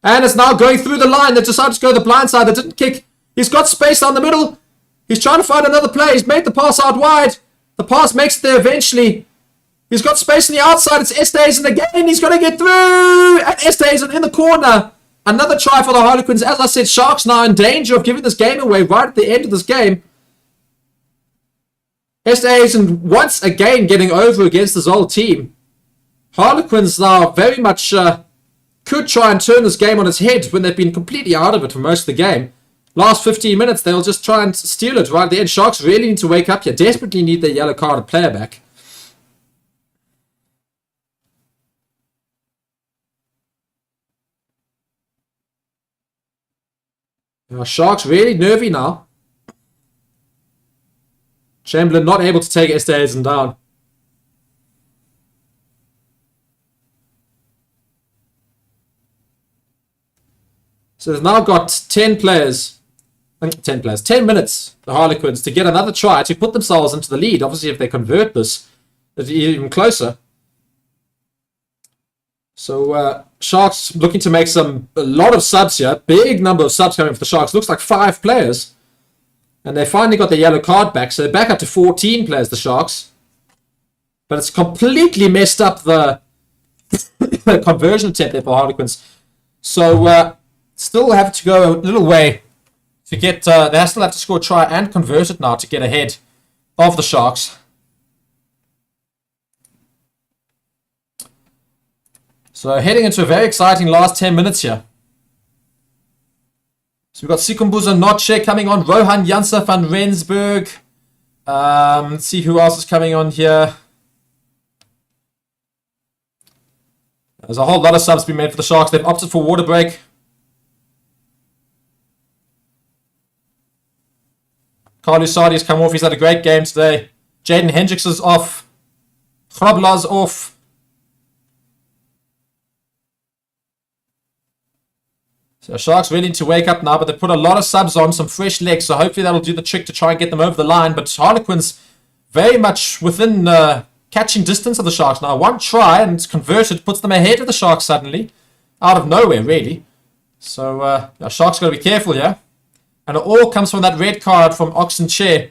And it's now going through the line. They decided to go the blind side. They didn't kick. He's got space down the middle. He's trying to find another play. He's made the pass out wide. The pass makes it there eventually. He's got space on the outside. It's Estazen again. He's going to get through. And Estazen in the corner. Another try for the Harlequins. As I said, Sharks now in danger of giving this game away right at the end of this game. Estazen once again getting over against his old team. Harlequins now very much could try and turn this game on its head when they've been completely out of it for most of the game. Last 15 minutes, they'll just try and steal it right at the end. Sharks really need to wake up here. Desperately need their yellow carded player back. Sharks really nervy now. Chamberlain not able to take Estazen down. So they've now got 10 minutes, the Harlequins, to get another try to put themselves into the lead. Obviously, if they convert this, it's even closer. So Sharks looking to make a lot of subs here. Big number of subs coming for the Sharks. Looks like 5 players. And they finally got the yellow card back. So they're back up to 14 players, the Sharks. But it's completely messed up the conversion attempt there for Harlequins. So still have to go a little way to get... they still have to score a try and convert it now to get ahead of the Sharks. So heading into a very exciting last 10 minutes here. So we've got Sikumbuza Noche coming on. Rohan Janse van Rensburg. Let's see who else is coming on here. There's a whole lot of subs being made for the Sharks. They've opted for water break. Carlos Sardi's come off. He's had a great game today. Jaden Hendricks is off. Grobla's off. So Sharks really need to wake up now, but they put a lot of subs on, some fresh legs, so hopefully that'll do the trick to try and get them over the line. But Harlequins very much within catching distance of the Sharks now. One try and it's converted, puts them ahead of the Sharks suddenly, out of nowhere really. So Sharks got to be careful here. And it all comes from that red card from Oxen Chair.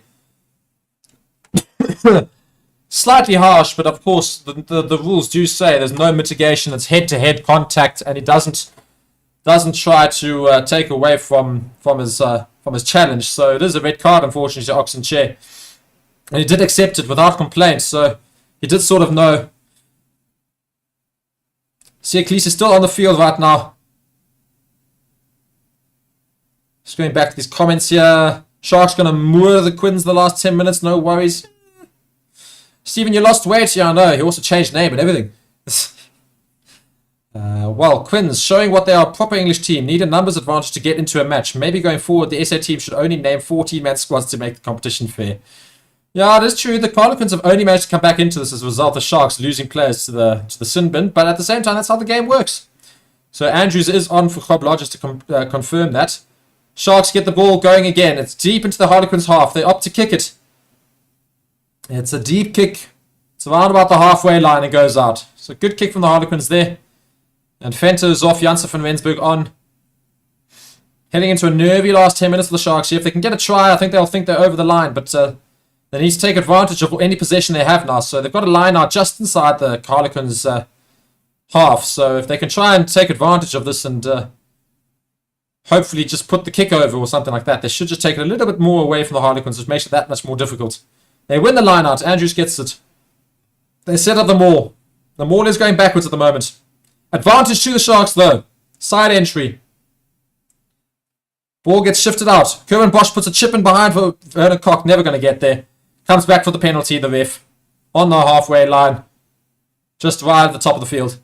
Slightly harsh, but of course the rules do say there's no mitigation. It's head-to-head contact, and he doesn't try to take away from his challenge. So it is a red card, unfortunately, to Oxen Chair. And he did accept it without complaint, so he did sort of know. Siaklis is still on the field right now. Just going back to these comments here. Sharks going to moor the Quins the last 10 minutes, no worries. Stephen, you lost weight. Yeah, I know. He also changed name and everything. Well, Quins showing what they are, a proper English team. Need a numbers advantage to get into a match. Maybe going forward, the SA team should only name 14-man squads to make the competition fair. Yeah, it is true. The Harlequins have only managed to come back into this as a result of Sharks losing players to the sin bin. But at the same time, that's how the game works. So Andrews is on for Groblar, just to confirm that. Sharks get the ball going again. It's deep into the Harlequins half. They opt to kick it. It's a deep kick. It's around about the halfway line and goes out. So good kick from the Harlequins there. And Fenter is off. Janse van Rensburg on. Heading into a nervy last 10 minutes for the Sharks here. If they can get a try, I think they'll think they're over the line. But they need to take advantage of any possession they have now. So they've got a line now just inside the Harlequins half. So if they can try and take advantage of this and hopefully just put the kick over or something like that, they should just take it a little bit more away from the Harlequins, which makes it that much more difficult. They win the line out. Andrews gets it. They set up the maul. The maul is going backwards at the moment. Advantage to the Sharks, though. Side entry. Ball gets shifted out. Kerwin Bosch puts a chip in behind for Vernon Koch. Never going to get there. Comes back for the penalty, the ref. On the halfway line. Just right at the top of the field.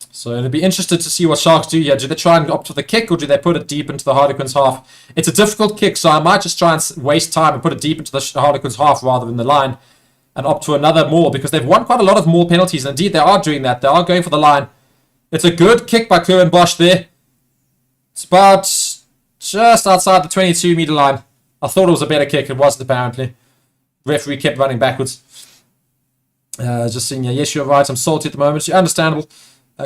So it'll be interested to see what Sharks do here. Do they try and opt for the kick, or do they put it deep into the Harlequins half? It's a difficult kick, so I might just try and waste time and put it deep into the Harlequins half rather than the line and opt for another maul, because they've won quite a lot of maul penalties, and indeed they are doing that. They are going for the line. It's a good kick by Kerwin Bosch there. It's about just outside the 22-meter line. I thought it was a better kick. It wasn't, apparently. Referee kept running backwards. Just seeing, yes, you're right. I'm salty at the moment. Understandable.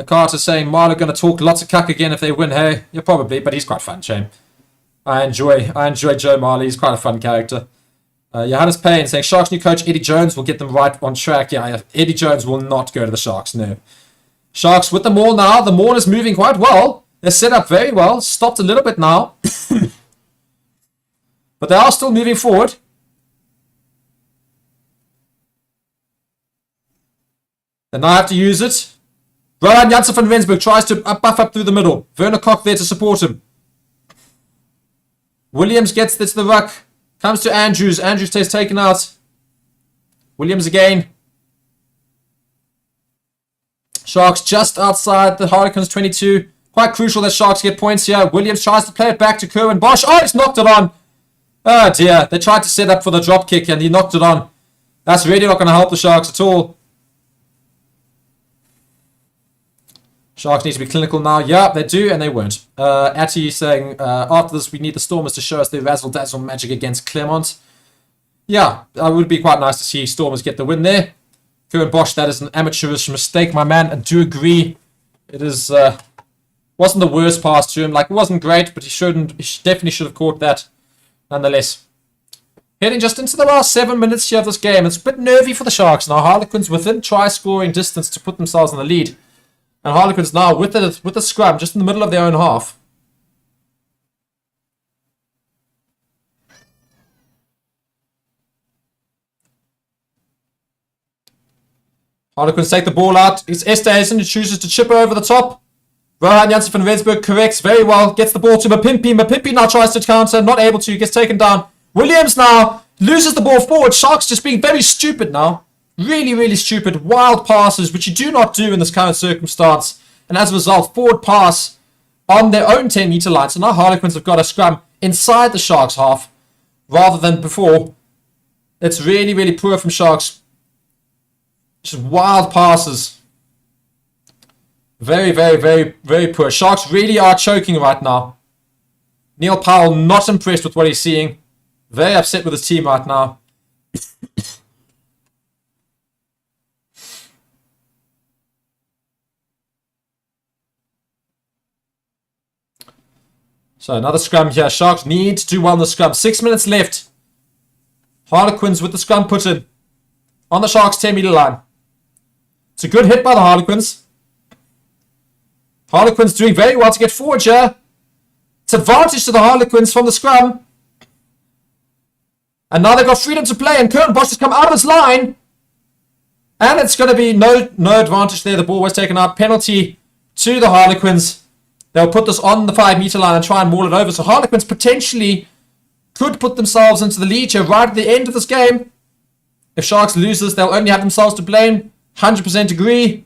Carter saying, Marlo going to talk lots of cuck again if they win. Hey, yeah, probably, but he's quite fun, Shane. I enjoy Joe Marley. He's quite a fun character. Johannes Payne saying, Sharks new coach Eddie Jones will get them right on track. Yeah, Eddie Jones will not go to the Sharks, no. Sharks with the maul now. The maul is moving quite well. They're set up very well. Stopped a little bit now. But they are still moving forward. They now have to use it. Rohan Janssen van Rensburg tries to buff up through the middle. Werner Koch there to support him. Williams gets this to the ruck. Comes to Andrews. Andrews stays taken out. Williams again. Sharks just outside the Harlequins 22. Quite crucial that Sharks get points here. Williams tries to play it back to Kerwin Bosch. Oh, he's knocked it on. Oh dear. They tried to set up for the drop kick and he knocked it on. That's really not going to help the Sharks at all. Sharks need to be clinical now. Yeah, they do, and they won't. Atty saying, after this, we need the Stormers to show us their razzle-dazzle magic against Claremont. Yeah, it would be quite nice to see Stormers get the win there. Kieran Bosch, that is an amateurish mistake, my man. I do agree. It is wasn't the worst pass to him. Like, it wasn't great, but he definitely should have caught that nonetheless. Heading just into the last 7 minutes here of this game. It's a bit nervy for the Sharks now. Harlequins within try-scoring distance to put themselves in the lead. And Harlequins now with the scrum just in the middle of their own half. Harlequins take the ball out. It's Esterhuizen who chooses to chip over the top. Rohan Janssen van Rensburg corrects very well. Gets the ball to Mapimpi. Mapimpi now tries to counter. Not able to. Gets taken down. Williams now loses the ball forward. Sharks just being very stupid now. Really, really stupid. Wild passes, which you do not do in this current circumstance. And as a result, forward pass on their own 10-meter line. So now Harlequins have got a scrum inside the Sharks' half rather than before. It's really, really poor from Sharks. Just wild passes. Very, very, very, very poor. Sharks really are choking right now. Neil Powell not impressed with what he's seeing. Very upset with his team right now. So another scrum here. Sharks need to do well in the scrum. 6 minutes left. Harlequins with the scrum put in. On the Sharks 10-meter line. It's a good hit by the Harlequins. Harlequins doing very well to get forward here. It's advantage to the Harlequins from the scrum. And now they've got freedom to play. And Curtin Bosch has come out of his line. And it's going to be no advantage there. The ball was taken out. Penalty to the Harlequins. They'll put this on the 5-meter line and try and maul it over. So Harlequins potentially could put themselves into the lead here right at the end of this game. If Sharks loses, they'll only have themselves to blame. 100% agree.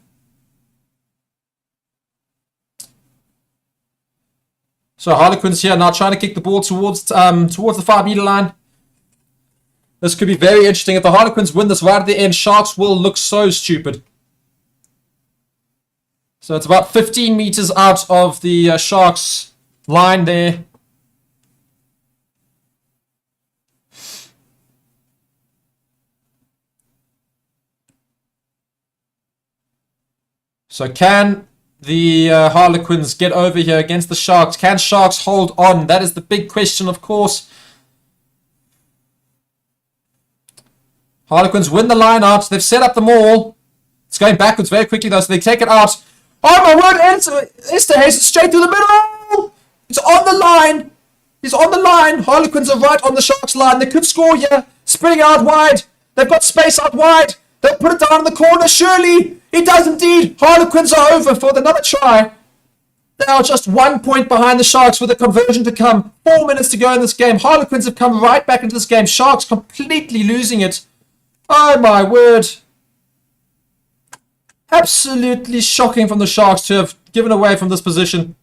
So Harlequins here now trying to kick the ball towards the 5-meter line. This could be very interesting. If the Harlequins win this right at the end, Sharks will look so stupid. So it's about 15 meters out of the Sharks line there. So can the Harlequins get over here against the Sharks? Can Sharks hold on? That is the big question, of course. Harlequins win the line out. They've set up the maul. It's going backwards very quickly, though, so they take it out. Oh, my word, Esterhuizen straight through the middle. It's on the line. He's on the line. Harlequins are right on the Sharks line. They could score here. Spinning out wide. They've got space out wide. They'll put it down in the corner. Surely. It does indeed. Harlequins are over for another try. They are just 1 point behind the Sharks with a conversion to come. 4 minutes to go in this game. Harlequins have come right back into this game. Sharks completely losing it. Oh, my word. Absolutely shocking from the Sharks to have given away from this position.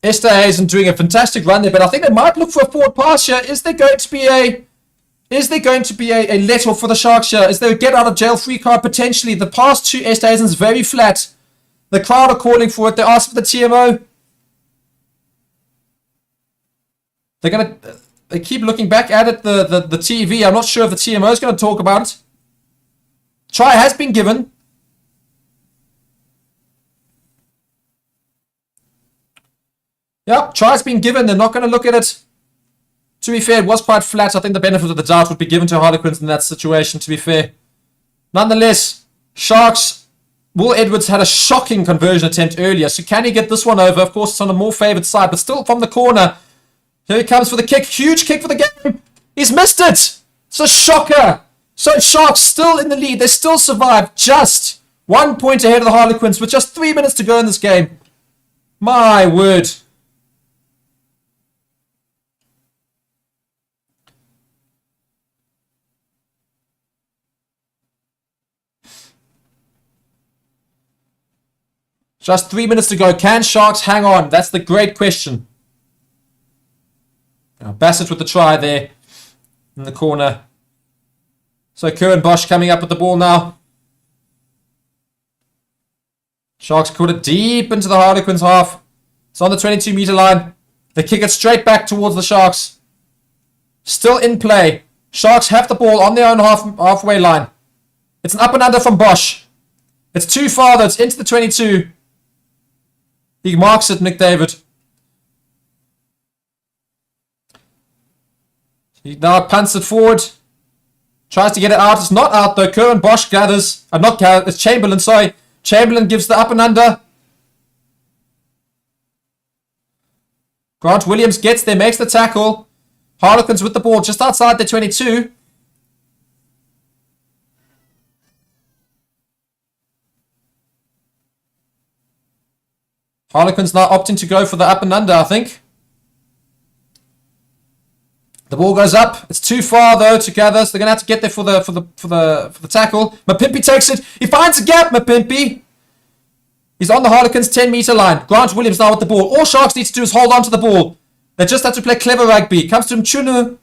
Esterhuizen doing a fantastic run there, but I think they might look for a forward pass here. Is there going to be a let off for the Sharks here? Is there a get out of jail free card potentially? The pass to Esterhuizen is very flat. The crowd are calling for it. They ask for the TMO. They're going to... They keep looking back at it, the TV. I'm not sure if the TMO is going to talk about it. Try has been given. Yep, try's been given. They're not going to look at it. To be fair, it was quite flat. I think the benefit of the doubt would be given to Harlequins in that situation, to be fair. Nonetheless, Sharks, Will Edwards had a shocking conversion attempt earlier. So can he get this one over? Of course, it's on the more favoured side, but still from the corner. Here he comes for the kick. Huge kick for the game. He's missed it. It's a shocker. So Sharks still in the lead. They still survive. Just 1 point ahead of the Harlequins with just 3 minutes to go in this game. My word. Just 3 minutes to go. Can Sharks hang on? That's the great question. Now, Bassett with the try there in the corner. So Curran Bosch coming up with the ball now. Sharks put it deep into the Harlequins half. It's on the 22-meter line. They kick it straight back towards the Sharks. Still in play. Sharks have the ball on their own halfway line. It's an up and under from Bosch. It's too far though. It's into the 22. He marks it, Nick David. He now punts it forward. Tries to get it out. It's not out though. Curran Bosch gathers. Not gathers. It's Chamberlain, sorry. Chamberlain gives the up and under. Grant Williams gets there, makes the tackle. Harlequins with the ball just outside the 22. Harlequins now opting to go for the up and under, I think. The ball goes up. It's too far though to gather, so they're gonna have to get there for the tackle. Mapimpi takes it. He finds a gap. Mapimpi. He's on the Harlequins 10-meter line. Grant Williams now with the ball. All Sharks need to do is hold on to the ball. They just have to play clever rugby. Comes to Mchunu.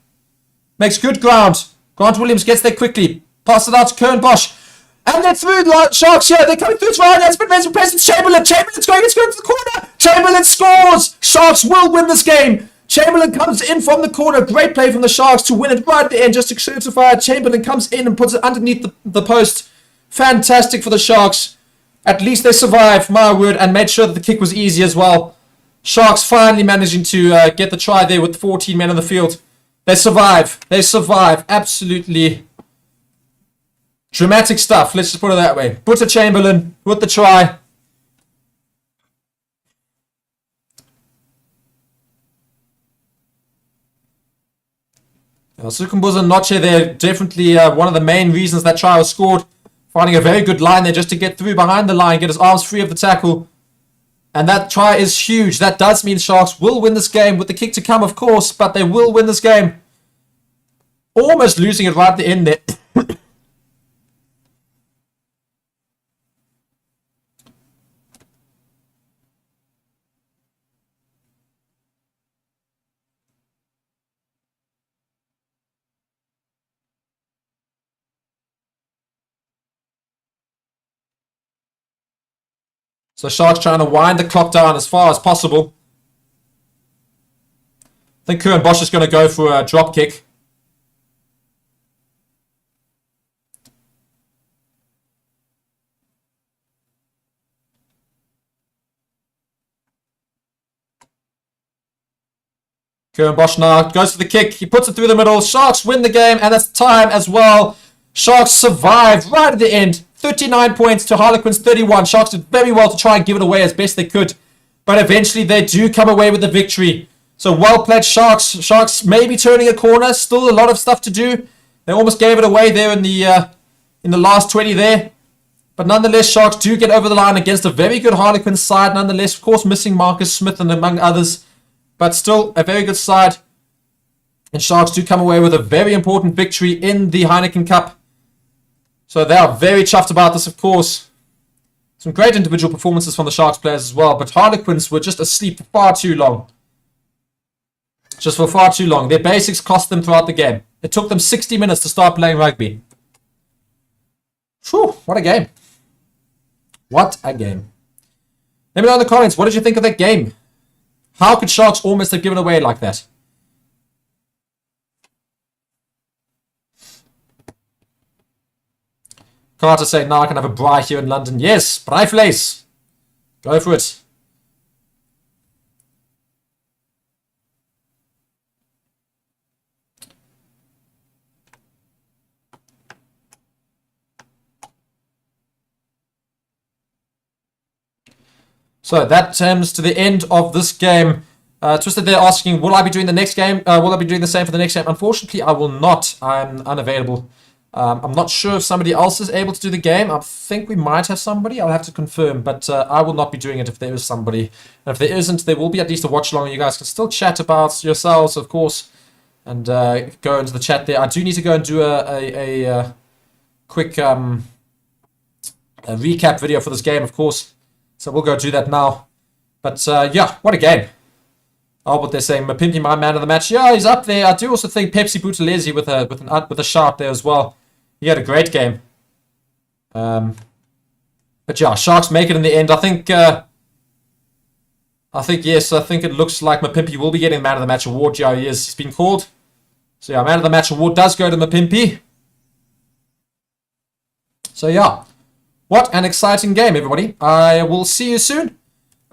Makes good ground. Grant Williams gets there quickly. Passes it out to Curran Bosch. And they're through the Sharks here. They're coming through. It's Ryan. It's been raised presence. Chamberlain. Chamberlain's going. It's going to the corner. Chamberlain scores. Sharks will win this game. Chamberlain comes in from the corner. Great play from the Sharks to win it right at the end. Just to certify it. Chamberlain comes in and puts it underneath the post. Fantastic for the Sharks. At least they survived, my word, and made sure that the kick was easy as well. Sharks finally managing to get the try there with 14 men on the field. They survive. They survive. Absolutely dramatic stuff. Let's just put it that way. Butter Chamberlain with the try. Sukumbuza and Noche there, definitely one of the main reasons that try was scored. Finding a very good line there just to get through behind the line, get his arms free of the tackle. And that try is huge. That does mean Sharks will win this game with the kick to come, of course, but they will win this game. Almost losing it right at the end there. So Sharks trying to wind the clock down as far as possible. I think Curran Bosch is going to go for a drop kick. Curran Bosch now goes for the kick. He puts it through the middle. Sharks win the game, and that's time as well. Sharks survive right at the end. 39 points to Harlequins 31. Sharks did very well to try and give it away as best they could. But eventually they do come away with the victory. So well played Sharks. Sharks maybe turning a corner. Still a lot of stuff to do. They almost gave it away there in the last 20 there. But nonetheless, Sharks do get over the line against a very good Harlequins side. Nonetheless, of course, missing Marcus Smith and among others. But still a very good side. And Sharks do come away with a very important victory in the Heineken Cup. So they are very chuffed about this, of course. Some great individual performances from the Sharks players as well. But Harlequins were just asleep for far too long. Just for far too long. Their basics cost them throughout the game. It took them 60 minutes to start playing rugby. Whew, what a game. What a game. Let me know in the comments, what did you think of that game? How could Sharks almost have given away like that? Carter saying, now I can have a braai here in London. Yes, braai vlees. Go for it. So that comes to the end of this game. Twisted, they're asking, will I be doing the next game? Will I be doing the same for the next game? Unfortunately, I will not. I'm unavailable. I'm not sure if somebody else is able to do the game. I think we might have somebody. I'll have to confirm. But I will not be doing it if there is somebody. And if there isn't, there will be at least a watch along. You guys can still chat about yourselves, of course. And go into the chat there. I do need to go and do a quick a recap video for this game, of course. So we'll go do that now. But yeah, what a game. Oh, what they're saying, Mapimpi, my man of the match. Yeah, he's up there. I do also think Pepsi Buthelezi with a sharp there as well. He had a great game. But yeah, Sharks make it in the end. I think yes. I think it looks like Mapimpi will be getting man of the match award. Yeah, he is. He's been called. So yeah, man of the match award does go to Mapimpi. So yeah, what an exciting game, everybody. I will see you soon.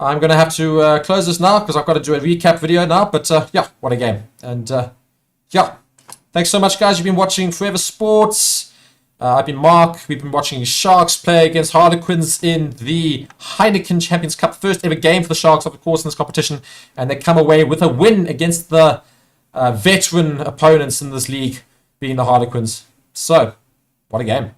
I'm going to have to close this now because I've got to do a recap video now. But yeah, what a game. And yeah, thanks so much, guys. You've been watching Forever Sports. I've been Mark. We've been watching Sharks play against Harlequins in the Heineken Champions Cup. First ever game for the Sharks, of course, in this competition. And they come away with a win against the veteran opponents in this league, being the Harlequins. So, what a game.